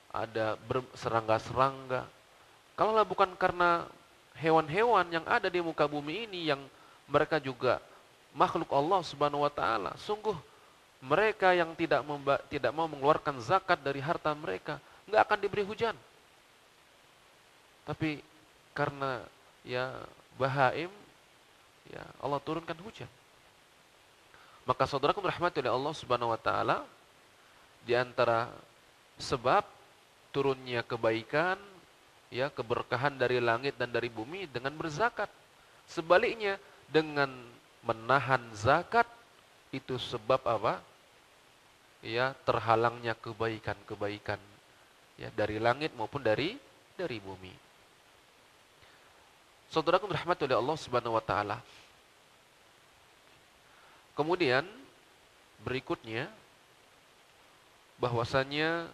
ada serangga-serangga. Kalaulah bukan karena hewan-hewan yang ada di muka bumi ini yang mereka juga makhluk Allah Subhanahu wa taala, sungguh mereka yang tidak mau mengeluarkan zakat dari harta mereka nggak akan diberi hujan. Tapi karena ya bahaim, ya Allah turunkan hujan. Maka saudaraku rahmati oleh Allah Subhanahu wa taala, di antara sebab turunnya kebaikan, ya keberkahan dari langit dan dari bumi dengan berzakat. Sebaliknya, dengan menahan zakat itu sebab apa? Ya, terhalangnya kebaikan-kebaikan, ya dari langit maupun dari bumi. Saudaraku rahmati oleh Allah Subhanahu wa taala. Kemudian berikutnya, bahwasanya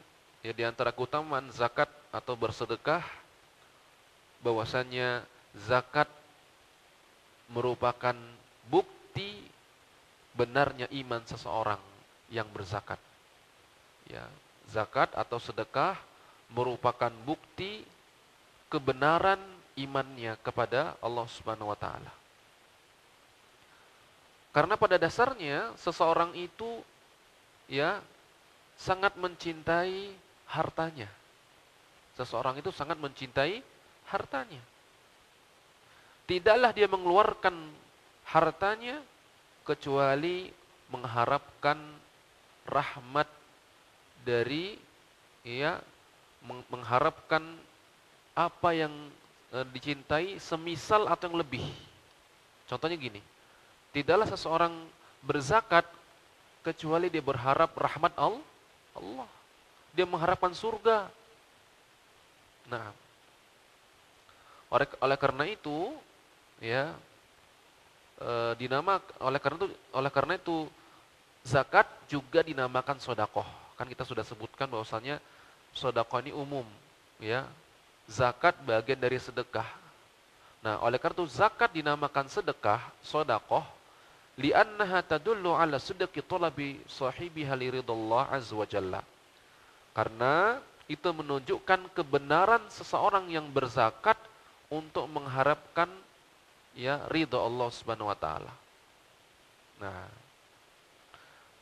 ya di antara keutamaan zakat atau bersedekah, bahwasanya zakat merupakan bukti benarnya iman seseorang yang berzakat. Ya, zakat atau sedekah merupakan bukti kebenaran imannya kepada Allah Subhanahu wa taala. Karena pada dasarnya seseorang itu ya sangat mencintai hartanya. Seseorang itu sangat mencintai hartanya. Tidaklah dia mengeluarkan hartanya kecuali mengharapkan rahmat dari, ya, mengharapkan apa yang dicintai semisal atau yang lebih. Contohnya gini, tidaklah seseorang berzakat kecuali dia berharap rahmat Allah. Dia mengharapkan surga. Nah, oleh karena itu, ya, oleh karena itu zakat juga dinamakan sodakoh. Kan kita sudah sebutkan bahwasanya sodakoh ini umum, ya. Zakat bagian dari sedekah. Nah, oleh karena itu zakat dinamakan sedekah, sodakoh, li'annaha tadullu ala sidqi talabi sahibiha liridallah azza wa jalla. Karena itu menunjukkan kebenaran seseorang yang berzakat untuk mengharapkan, ya, ridha Allah Subhanahu wa taala. Nah,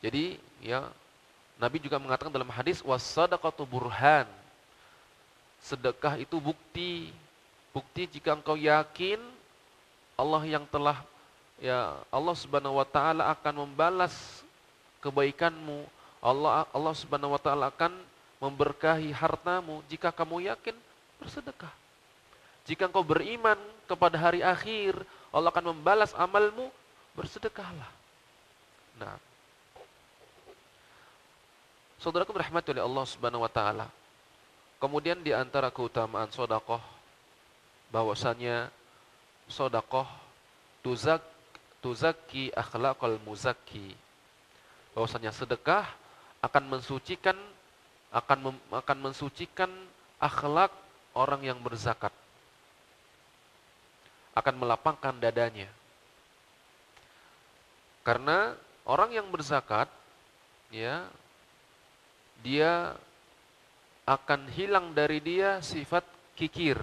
jadi ya Nabi juga mengatakan dalam hadis, was-sadaqatu burhan. Sedekah itu bukti. Bukti jika engkau yakin Allah yang telah, ya, Allah Subhanahu wa taala akan membalas kebaikanmu. Allah Subhanahu wa taala akan memberkahi hartamu jika kamu yakin bersedekah. Jika engkau beriman kepada hari akhir, Allah akan membalas amalmu, bersedekahlah. Nah, saudaraku dirahmati oleh Allah Subhanahu wa taala. Kemudian di antara keutamaan sedekah, bahwasanya sedekah tuzakki akhlaqal muzakki. Bahwasanya sedekah akan mensucikan akhlak orang yang berzakat. Akan melapangkan dadanya. Karena orang yang berzakat, ya, dia akan hilang dari dia sifat kikir,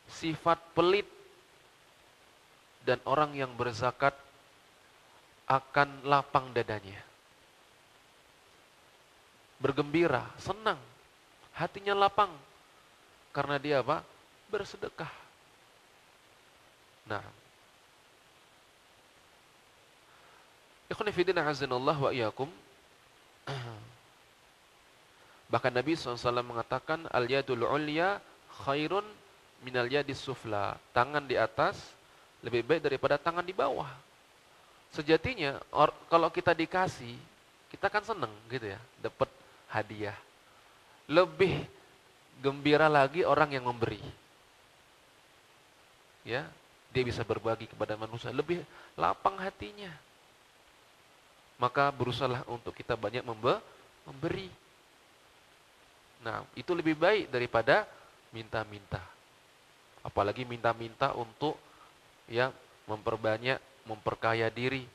sifat pelit, dan orang yang berzakat akan lapang dadanya. bergembira, senang, hatinya lapang karena dia apa? Bersedekah. Nah, ikhwan fillah azanallah wa iyyakum. Bahkan Nabi SAW mengatakan al-yadul ulya khairun minal yadis sufla. Tangan di atas lebih baik daripada tangan di bawah. Sejatinya kalau kita dikasih, kita kan seneng gitu ya, dapat hadiah. Lebih gembira lagi orang yang memberi. Ya, dia bisa berbagi kepada manusia, lebih lapang hatinya. Maka berusahalah untuk kita banyak memberi. Nah, itu lebih baik daripada minta-minta. Apalagi minta-minta untuk ya memperbanyak, memperkaya diri.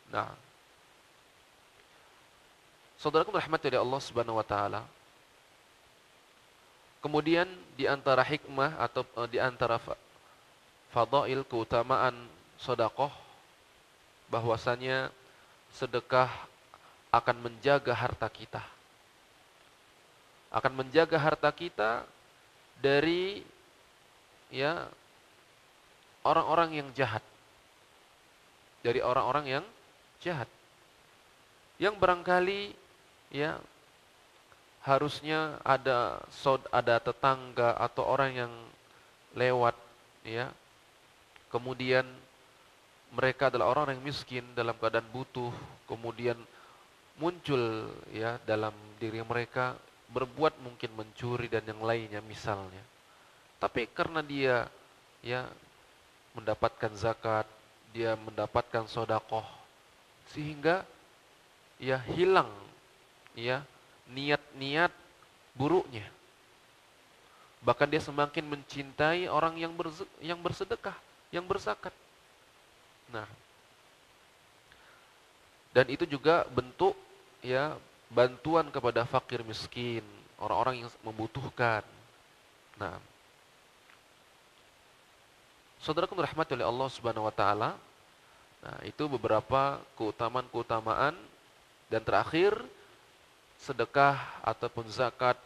Nah, saudaraku rahmati dari Allah Subhanahu wa taala. Kemudian di antara hikmah atau di antara fadail keutamaan sedekah bahwasanya sedekah akan menjaga harta kita. Akan menjaga harta kita dari ya orang-orang yang jahat. Dari orang-orang yang jahat. Yang barangkali ya harusnya ada tetangga atau orang yang lewat ya. Kemudian mereka adalah orang yang miskin dalam keadaan butuh, kemudian muncul ya dalam diri mereka berbuat mungkin mencuri dan yang lainnya misalnya. Tapi karena dia ya mendapatkan zakat, dia mendapatkan sedekah sehingga ya hilang ya niat-niat buruknya. Bahkan dia semakin mencintai orang yang bersedekah, yang berzakat. Nah, dan itu juga bentuk ya bantuan kepada fakir miskin, orang-orang yang membutuhkan. Nah, saudaraku rahmati oleh Allah Subhanahu wa taala. Nah, itu beberapa keutamaan-keutamaan dan terakhir sedekah ataupun zakat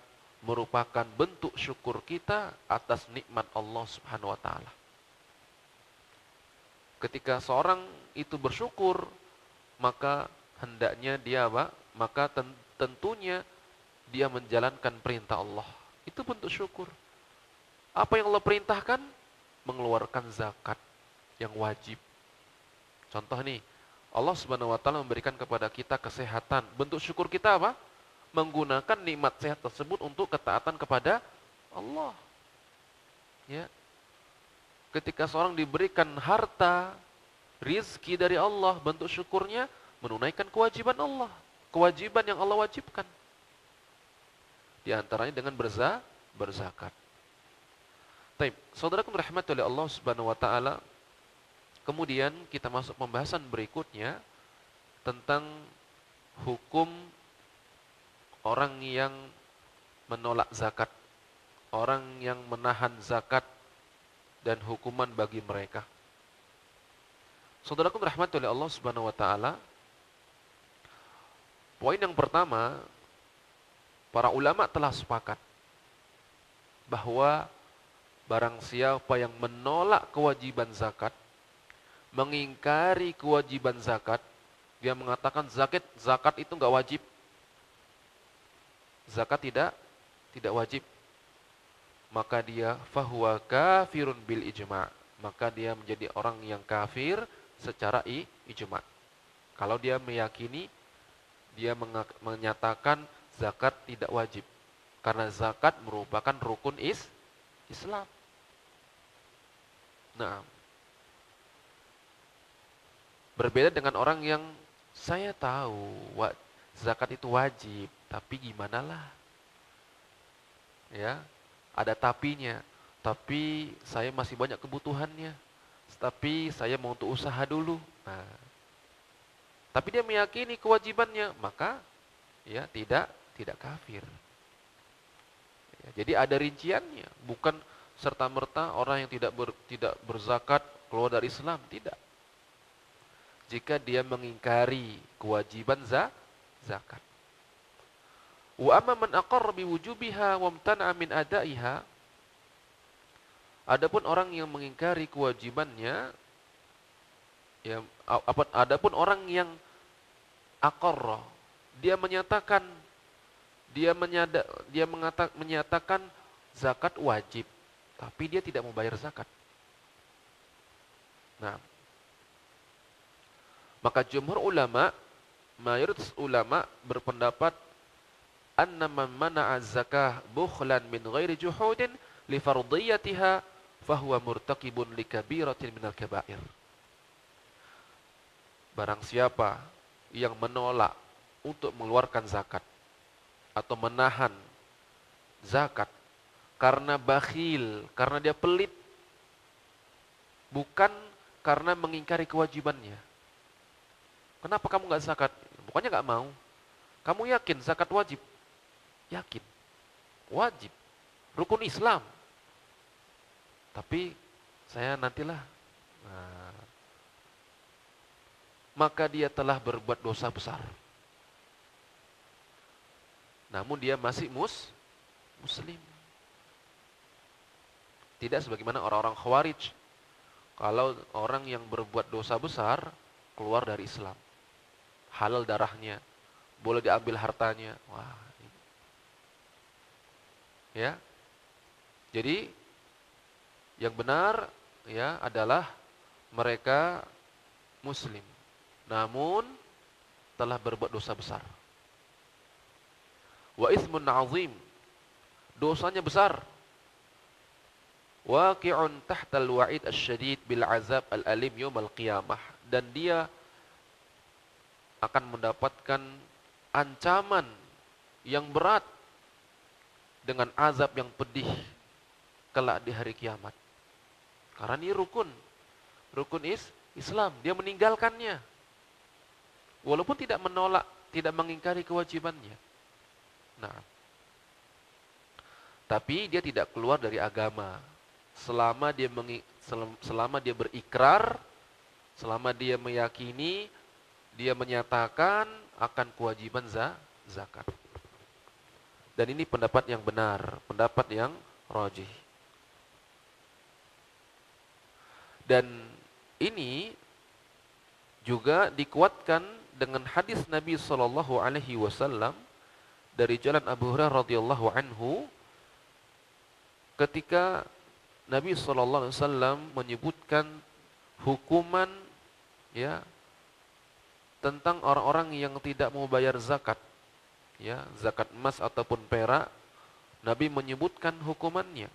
merupakan bentuk syukur kita atas nikmat Allah Subhanahu wa taala. Ketika seorang itu bersyukur, maka hendaknya dia apa? Maka tentunya dia menjalankan perintah Allah. Itu bentuk syukur. Apa yang Allah perintahkan? Mengeluarkan zakat yang wajib. Contoh nih, Allah Subhanahu wa taala memberikan kepada kita kesehatan. Bentuk syukur kita apa? Menggunakan nikmat sehat tersebut untuk ketaatan kepada Allah. Ya. Ketika seorang diberikan harta, rizki dari Allah, bentuk syukurnya menunaikan kewajiban Allah. Kewajiban yang Allah wajibkan. Di antaranya dengan berzakat. Baik, saudaraku rahmati oleh Allah Subhanahu wa taala. Kemudian kita masuk pembahasan berikutnya tentang hukum orang yang menolak zakat, orang yang menahan zakat dan hukuman bagi mereka. Saudaraku rahmati oleh Allah Subhanahu wa taala. Poin yang pertama, para ulama telah sepakat bahwa barang siapa yang menolak kewajiban zakat, mengingkari kewajiban zakat, dia mengatakan zakat itu enggak wajib. Zakat tidak wajib. Maka dia fahuwa kafirun bil ijma'. Maka dia menjadi orang yang kafir secara ijma'. Kalau dia meyakini, dia menyatakan zakat tidak wajib. Karena zakat merupakan rukun Islam. Nah, berbeda dengan orang yang saya tahu zakat itu wajib, tapi gimana lah. Ya, ada tapinya. Tapi saya masih banyak kebutuhannya. Tapi saya mau untuk usaha dulu. Nah, tapi dia meyakini kewajibannya, maka ya tidak kafir. Ya, jadi ada rinciannya, bukan serta-merta orang yang tidak berzakat keluar dari Islam, tidak. Jika dia mengingkari kewajiban zakat. Wa amma man aqarra biwujubiha wa imtana'a min adaiha. Adapun orang yang mengingkari kewajibannya, ya, adapun orang yang aqarra, dia menyatakan menyatakan zakat wajib, tapi dia tidak mau bayar zakat. Nah, maka jumhur ulama, mayoritas ulama berpendapat anna man mana'a zakah bukhlan min ghairi juhudin li fardiyatiha fahuwa murtaqibun li kabiratin minal kabair. Barang siapa yang menolak untuk mengeluarkan zakat atau menahan zakat karena bakhil, karena dia pelit, bukan karena mengingkari kewajibannya. Kenapa kamu nggak zakat? Bukannya nggak mau. Kamu yakin zakat wajib? Yakin. Wajib. Rukun Islam. Tapi saya nantilah. Nah, maka dia telah berbuat dosa besar. Namun dia masih muslim. Tidak sebagaimana orang-orang Khawarij. Kalau orang yang berbuat dosa besar keluar dari Islam, halal darahnya, boleh diambil hartanya. Wah, ya. Jadi yang benar ya adalah mereka muslim, namun telah berbuat dosa besar. Wa ismun azim, dosanya besar. Waqi'un tahtal wa'id asyadid bil azab al-alim yaumal qiyamah, dan dia akan mendapatkan ancaman yang berat dengan azab yang pedih kelak di hari kiamat. Karena ini rukun Islam, dia meninggalkannya walaupun tidak menolak, tidak mengingkari kewajibannya. Nah, tapi dia tidak keluar dari agama selama dia berikrar, selama dia meyakini, dia menyatakan akan kewajiban zakat. Dan ini pendapat yang benar, pendapat yang rajih. Dan ini juga dikuatkan dengan hadis Nabi sallallahu alaihi wasallam dari jalan Abu Hurairah radhiyallahu anhu, ketika Nabi sallallahu alaihi wasallam menyebutkan hukuman ya tentang orang-orang yang tidak mau bayar zakat, ya, zakat emas ataupun perak. Nabi menyebutkan hukumannya.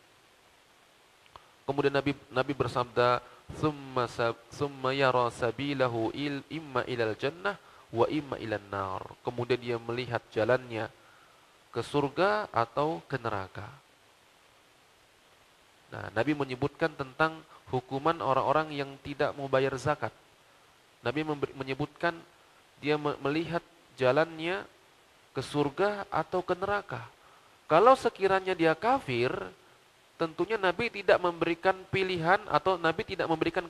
Kemudian Nabi bersabda, "Tsumma yara sabilahu imma ilal jannah wa imma ilan nar." Kemudian dia melihat jalannya ke surga atau ke neraka. Nah, Nabi menyebutkan tentang hukuman orang-orang yang tidak mau bayar zakat. Nabi menyebutkan dia melihat jalannya ke surga atau ke neraka. Kalau sekiranya dia kafir, tentunya Nabi tidak memberikan pilihan atau Nabi tidak memberikan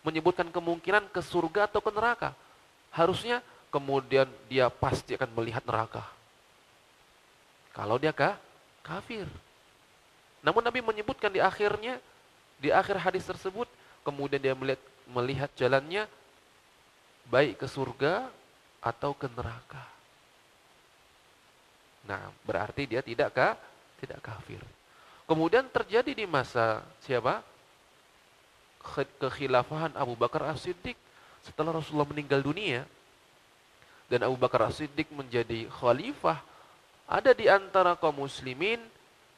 menyebutkan kemungkinan ke surga atau ke neraka. Harusnya kemudian dia pasti akan melihat neraka. Kalau dia kafir. Namun Nabi menyebutkan di akhir hadis tersebut, kemudian dia melihat jalannya baik ke surga atau ke neraka. Nah, berarti dia tidak kafir. Kemudian terjadi di masa siapa? Kekhilafahan Abu Bakar As-Siddiq setelah Rasulullah meninggal dunia. Dan Abu Bakar As-Siddiq menjadi khalifah. Ada di antara kaum muslimin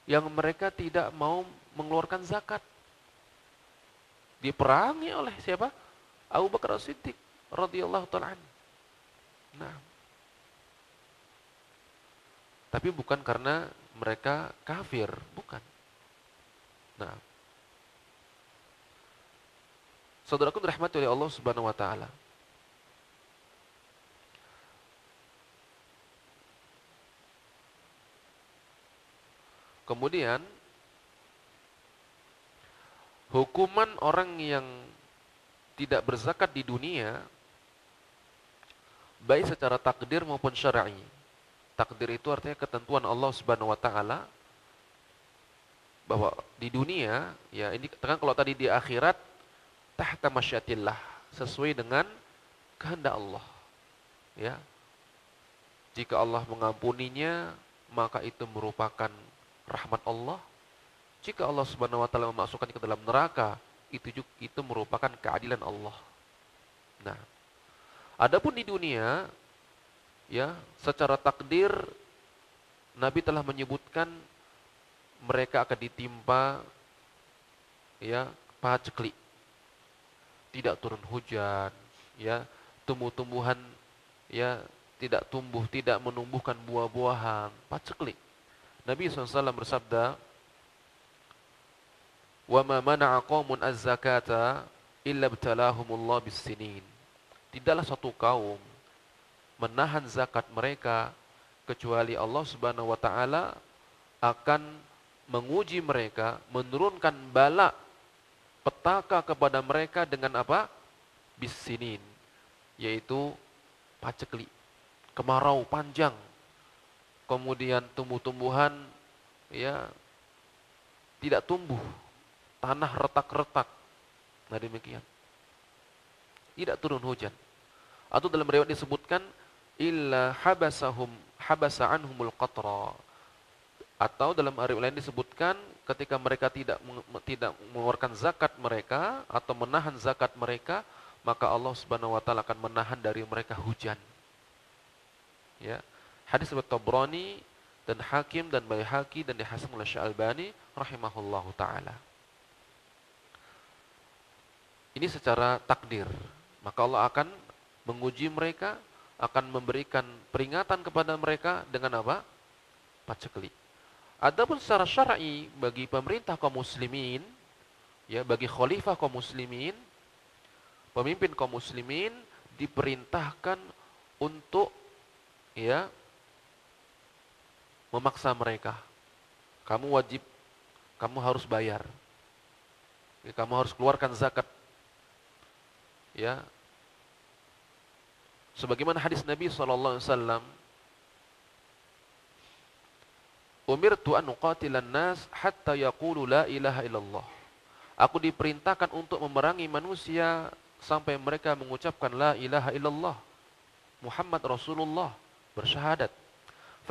yang mereka tidak mau mengeluarkan zakat. Diperangi oleh siapa? Abu Bakar As-Siddiq radhiyallahu ta'ala anhu. Nah, tapi bukan karena mereka kafir, bukan. Nah, saudaraku dirahmati oleh Allah Subhanahu wa taala. Kemudian hukuman orang yang tidak berzakat di dunia, baik secara takdir maupun syar'i. Takdir itu artinya ketentuan Allah Subhanahu wa taala bahwa di dunia ya ini kan kalau tadi di akhirat tahta masyiatillah, sesuai dengan kehendak Allah. Ya. Jika Allah mengampuninya, maka itu merupakan rahmat Allah. Jika Allah Subhanahu wa taala memasukkannya ke dalam neraka, itu merupakan keadilan Allah. Nah, adapun di dunia ya, secara takdir Nabi telah menyebutkan mereka akan ditimpa ya paceklik. Tidak turun hujan, ya, tumbuh-tumbuhan ya tidak tumbuh, tidak menumbuhkan buah-buahan, paceklik. Nabi SAW bersabda, "Wa ma mana'a qaumun az-zakata illa ibtalahumullah bis-sinin." Tidaklah satu kaum menahan zakat mereka kecuali Allah Subhanahu wa taala akan menguji mereka, menurunkan bala petaka kepada mereka dengan apa? Bis-sinin, yaitu paceklik, kemarau panjang, kemudian tumbuh-tumbuhan ya tidak tumbuh, tanah retak-retak. Nah demikian. Tidak turun hujan. Atau dalam riwayat disebutkan illa habasa anhumul qatra. Atau dalam riwayat lain disebutkan ketika mereka tidak mengeluarkan zakat mereka atau menahan zakat mereka, maka Allah Subhanahu wa taala akan menahan dari mereka hujan. Ya. Hadis riwayat Tabrani dan Hakim dan Baihaqi dan dihasan oleh Syalbani rahimahullahu taala. Ini secara takdir. Maka Allah akan menguji mereka, akan memberikan peringatan kepada mereka dengan apa? Paceklik. Adapun secara syar'i bagi pemerintah kaum muslimin, ya, bagi khalifah kaum muslimin, pemimpin kaum muslimin diperintahkan untuk ya memaksa mereka. Kamu wajib, kamu harus bayar. Ya, kamu harus keluarkan zakat. Ya. Sebagaimana hadis Nabi SAW, umirtu an uqatilan nas hatta yaqulu la ilaha illallah. Aku diperintahkan untuk memerangi manusia sampai mereka mengucapkan la ilaha illallah, Muhammad Rasulullah, bersyahadat.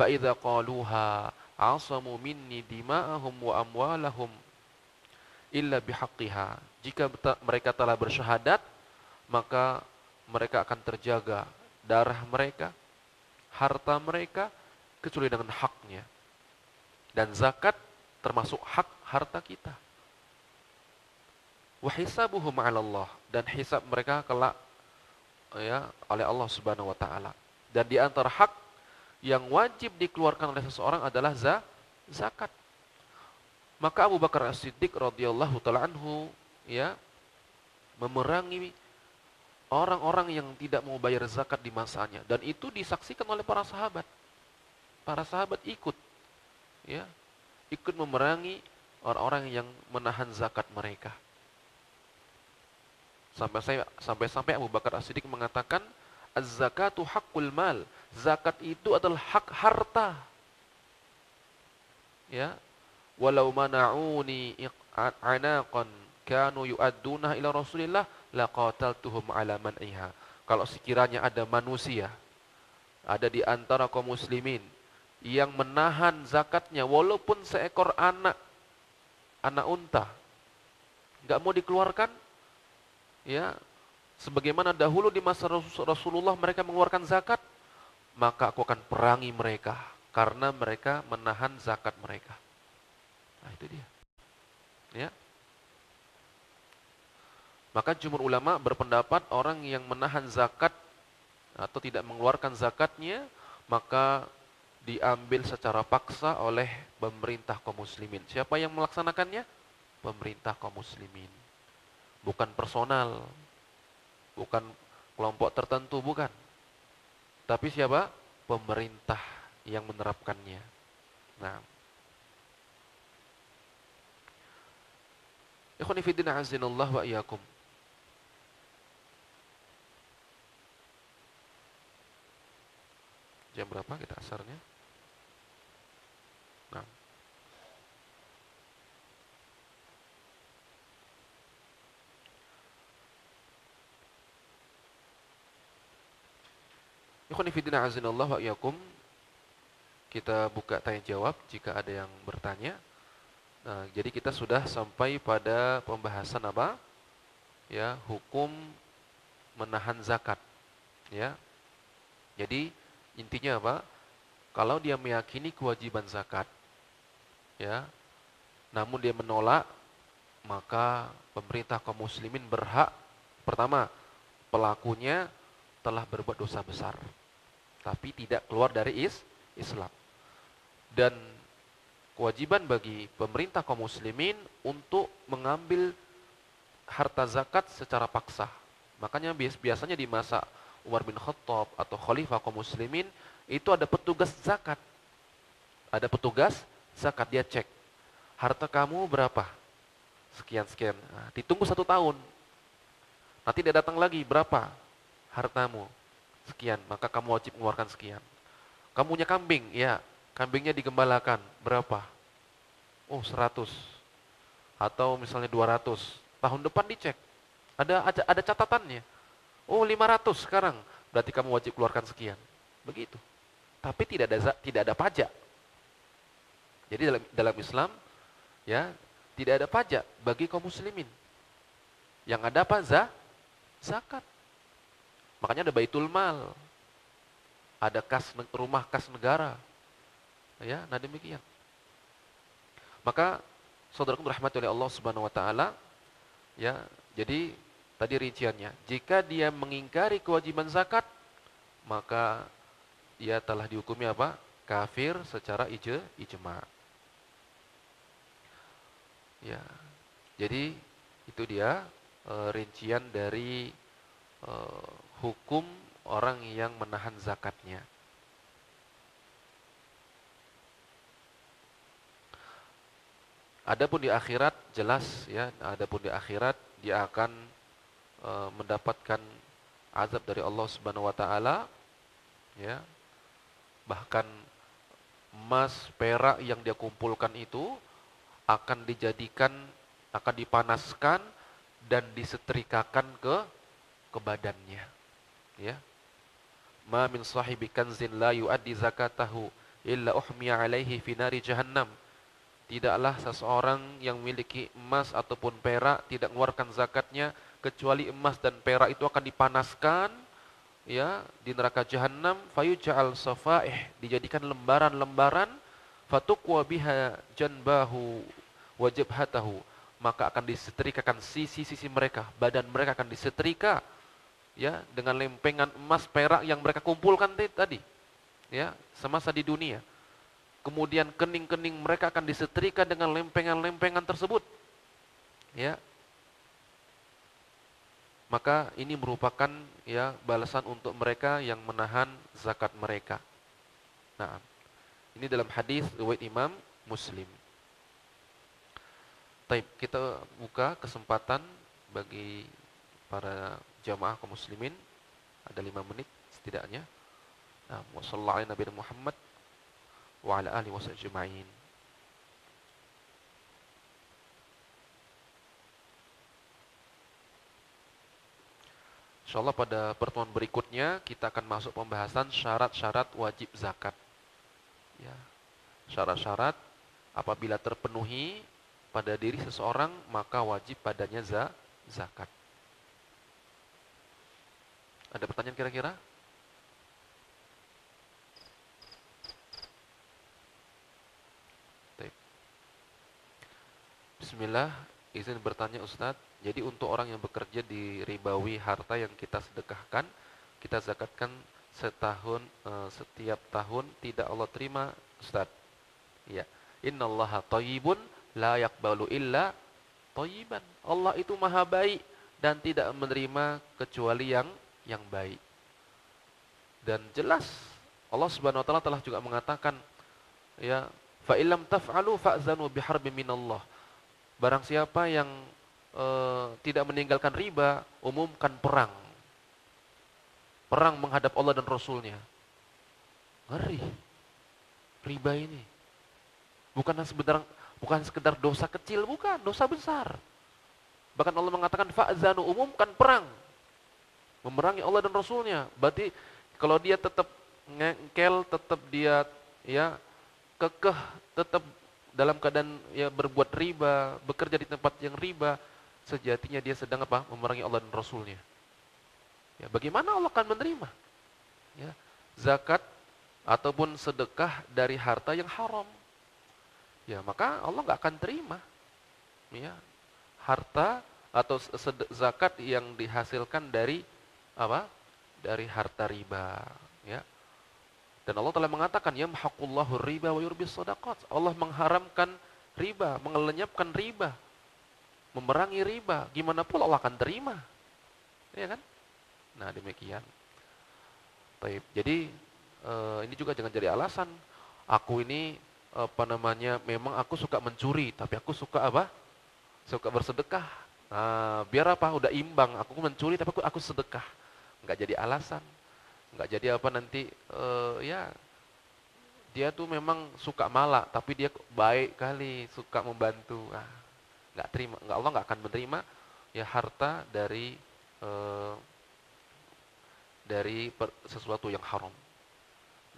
Fa idza qaluha asamu minni dima'ahum wa amwalahum illa bihaqqiha. Jika mereka telah bersyahadat, maka mereka akan terjaga darah mereka, harta mereka, kecuali dengan haknya. Dan zakat termasuk hak harta kita. Wa hisabuhum 'ala Allah, dan hisab mereka kelak ya oleh Allah Subhanahu wa taala. Dan di antara hak yang wajib dikeluarkan oleh seseorang adalah zakat. Maka Abu Bakar As-Siddiq radhiyallahu taala anhu ya memerangi orang-orang yang tidak mau bayar zakat di masanya, dan itu disaksikan oleh para sahabat. Para sahabat ikut ya, ikut memerangi orang-orang yang menahan zakat mereka. Sampai Abu Bakar As-Siddiq mengatakan, az-zakatu haqqul mal. Zakat itu adalah hak harta. Ya. Walau mana'uni anaqan kanu yu'adduna ila Rasulillah laqataltuhum ala man'iha. Kalau sekiranya ada manusia, ada di antara kaum muslimin yang menahan zakatnya walaupun seekor anak unta enggak mau dikeluarkan, ya, sebagaimana dahulu di masa Rasulullah mereka mengeluarkan zakat, maka aku akan perangi mereka karena mereka menahan zakat mereka. Nah, itu dia. Ya. Maka jumhur ulama berpendapat orang yang menahan zakat atau tidak mengeluarkan zakatnya, maka diambil secara paksa oleh pemerintah kaum muslimin. Siapa yang melaksanakannya? Pemerintah kaum muslimin. Bukan personal, bukan kelompok tertentu, bukan. Tapi siapa? Pemerintah yang menerapkannya. Nah, ikhwani fi din azinallah wa iyyakum. Jam berapa kita asarnya? Nah, ikhwan fillah azinallah wa iyyakum, kita buka tanya jawab jika ada yang bertanya. Nah, jadi kita sudah sampai pada pembahasan apa? Ya, hukum menahan zakat, ya. Jadi intinya apa? Kalau dia meyakini kewajiban zakat, ya, namun dia menolak, maka pemerintah kaum muslimin berhak, pertama, pelakunya telah berbuat dosa besar, tapi tidak keluar dari Islam. Dan kewajiban bagi pemerintah kaum muslimin untuk mengambil harta zakat secara paksa. Makanya biasanya di masa Umar bin Khattab atau khalifah kaum muslimin itu ada petugas zakat. Ada petugas zakat, dia cek harta kamu berapa, sekian-sekian. Nah, ditunggu 1 tahun. Nanti dia datang lagi, berapa hartamu? Sekian, maka kamu wajib mengeluarkan sekian. Kamu punya kambing, ya, kambingnya digembalakan, berapa? Oh, 100. Atau misalnya 200. Tahun depan dicek. Ada catatannya. Oh, 500 sekarang. Berarti kamu wajib keluarkan sekian. Begitu. Tapi tidak ada pajak. Jadi dalam Islam, ya, tidak ada pajak bagi kaum muslimin. Yang ada apa? Zakat. Makanya ada baitul mal. Ada rumah kas negara. Ya, nah demikian. Maka saudaraku dirahmati oleh Allah Subhanahu wa taala, ya. Jadi tadi rinciannya, jika dia mengingkari kewajiban zakat, maka ia telah dihukumi apa? Kafir secara ijma. Ya. Jadi itu dia rincian dari hukum orang yang menahan zakatnya. Adapun di akhirat jelas, ya, adapun di akhirat dia akan mendapatkan azab dari Allah Subhanahu wa taala, ya. Bahkan emas, perak yang dia kumpulkan itu akan akan dipanaskan dan disetrikakan ke badannya, ya. Ma min sahibi kanzin la yuaddi zakatahu illa uhmiya alaihi fi nari jahannam. Tidaklah seseorang yang memiliki emas ataupun perak tidak mengeluarkan zakatnya kecuali emas dan perak itu akan dipanaskan, ya, di neraka jahanam, fayuj'al safaih, dijadikan lembaran-lembaran, fatuqwa biha janbahu wa jabhatahu, maka akan disetrikakan sisi-sisi mereka, badan mereka akan disetrika, ya, dengan lempengan emas perak yang mereka kumpulkan tadi, ya, semasa di dunia. Kemudian kening-kening mereka akan disetrika dengan lempengan-lempengan tersebut, ya. Maka ini merupakan, ya, balasan untuk mereka yang menahan zakat mereka. Nah, ini dalam hadis riwayat Imam Muslim. Baik, kita buka kesempatan bagi para jamaah kaum muslimin, ada 5 menit setidaknya. Nah, wassallallahu ala nabiyina Muhammad wa ala alihi washabbihi ajma'in. Insyaallah pada pertemuan berikutnya kita akan masuk pembahasan syarat-syarat wajib zakat. Ya. Syarat-syarat apabila terpenuhi pada diri seseorang maka wajib padanya zakat. Ada pertanyaan kira-kira? Bismillah, izin bertanya Ustadz. Jadi untuk orang yang bekerja di ribawi harta yang kita sedekahkan, kita zakatkan setiap tahun tidak Allah terima, Ustadz. Ya. Innallaha thayyibun la yaqbalu illa thayyiban. Allah itu maha baik dan tidak menerima kecuali yang baik. Dan jelas Allah Subhanahu wa taala telah juga mengatakan, ya, fa illam taf'alu fa'zanu biharbin minallah. Barang siapa yang tidak meninggalkan riba, umumkan perang. Perang menghadap Allah dan Rasulnya. Ngeri riba ini. Bukan sekedar dosa kecil, bukan, dosa besar. Bahkan Allah mengatakan fa'zanu, umumkan perang. Memerangi Allah dan Rasulnya. Berarti kalau dia tetap ngengkel, tetap dia ya kekeh, tetap dalam keadaan ya berbuat riba, bekerja di tempat yang riba, sejatinya dia sedang apa? Memerangi Allah dan Rasulnya. Ya, bagaimana Allah akan menerima? Ya, zakat ataupun sedekah dari harta yang haram. Ya, maka Allah nggak akan terima. Ya, harta atau zakat yang dihasilkan dari apa? Dari harta riba. Ya. Dan Allah telah mengatakan, yamhaqullahu riba wa yurbis shadaqat. Allah mengharamkan riba, mengelenyapkan riba, memerangi riba. Gimana pula Allah akan terima? Ya kan? Nah, demikian. Baik. Jadi ini juga jangan jadi alasan. Aku ini memang aku suka mencuri, tapi aku suka apa? Suka bersedekah. Nah, biar apa? Udah imbang. Aku mencuri tapi aku sedekah. Enggak jadi alasan. Enggak jadi apa nanti ya dia tuh memang suka malak, tapi dia baik kali, suka membantu. Enggak terima, enggak, Allah enggak akan menerima ya harta dari sesuatu yang haram.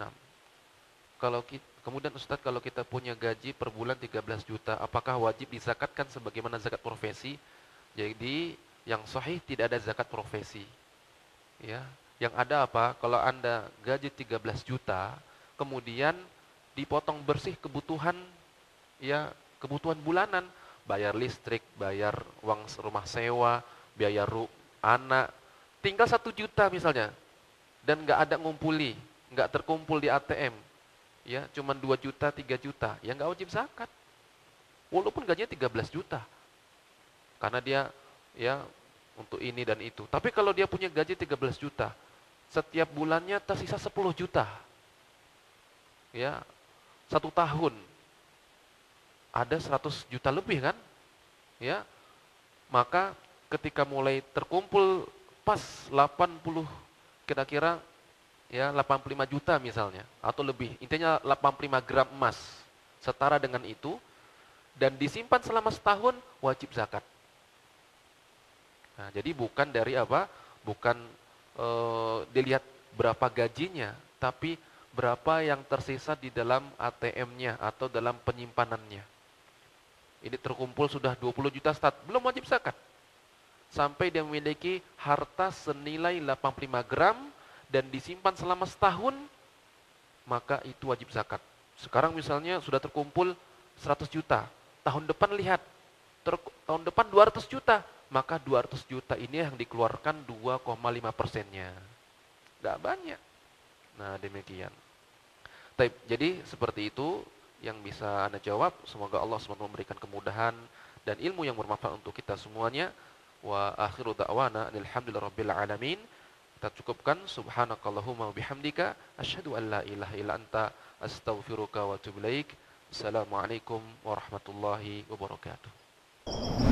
Nah, kemudian Ustadz, kalau kita punya gaji per bulan 13 juta, apakah wajib dizakatkan sebagaimana zakat profesi? Jadi yang sahih tidak ada zakat profesi. Ya, yang ada apa? Kalau Anda gaji 13 juta, kemudian dipotong bersih kebutuhan ya, kebutuhan bulanan, bayar listrik, bayar uang rumah sewa, biaya anak, tinggal 1 juta misalnya, dan nggak ada ngumpuli, nggak terkumpul di ATM, ya, cuman 2 juta, 3 juta, ya nggak wajib zakat. Walaupun gajinya 13 juta. Karena dia ya untuk ini dan itu. Tapi kalau dia punya gaji 13 juta, setiap bulannya tersisa 10 juta. Ya, 1 tahun ada 100 juta lebih kan? Ya. Maka ketika mulai terkumpul pas 80 kira-kira ya 85 juta misalnya atau lebih, intinya 85 gram emas setara dengan itu dan disimpan selama setahun, wajib zakat. Nah, jadi bukan dari apa? Bukan dilihat berapa gajinya, tapi berapa yang tersisa di dalam ATM-nya atau dalam penyimpanannya. Ini terkumpul sudah 20 juta belum wajib zakat. Sampai dia memiliki harta senilai 85 gram dan disimpan selama setahun, maka itu wajib zakat. Sekarang misalnya sudah terkumpul 100 juta. Tahun depan lihat, tahun depan 200 juta. Maka 200 juta ini yang dikeluarkan 2,5%-nya. Nggak banyak. Nah, demikian. Jadi seperti itu yang bisa Anda jawab. Semoga Allah SWT memberikan kemudahan dan ilmu yang bermanfaat untuk kita semuanya. Wa akhiru da'wana alhamdulillahirabbil alamin. Kita cukupkan. Subhanakallahumma wa bihamdika asyhadu an la ilaha illa anta astaghfiruka wa atubu ilaik. Assalamualaikum warahmatullahi wabarakatuh.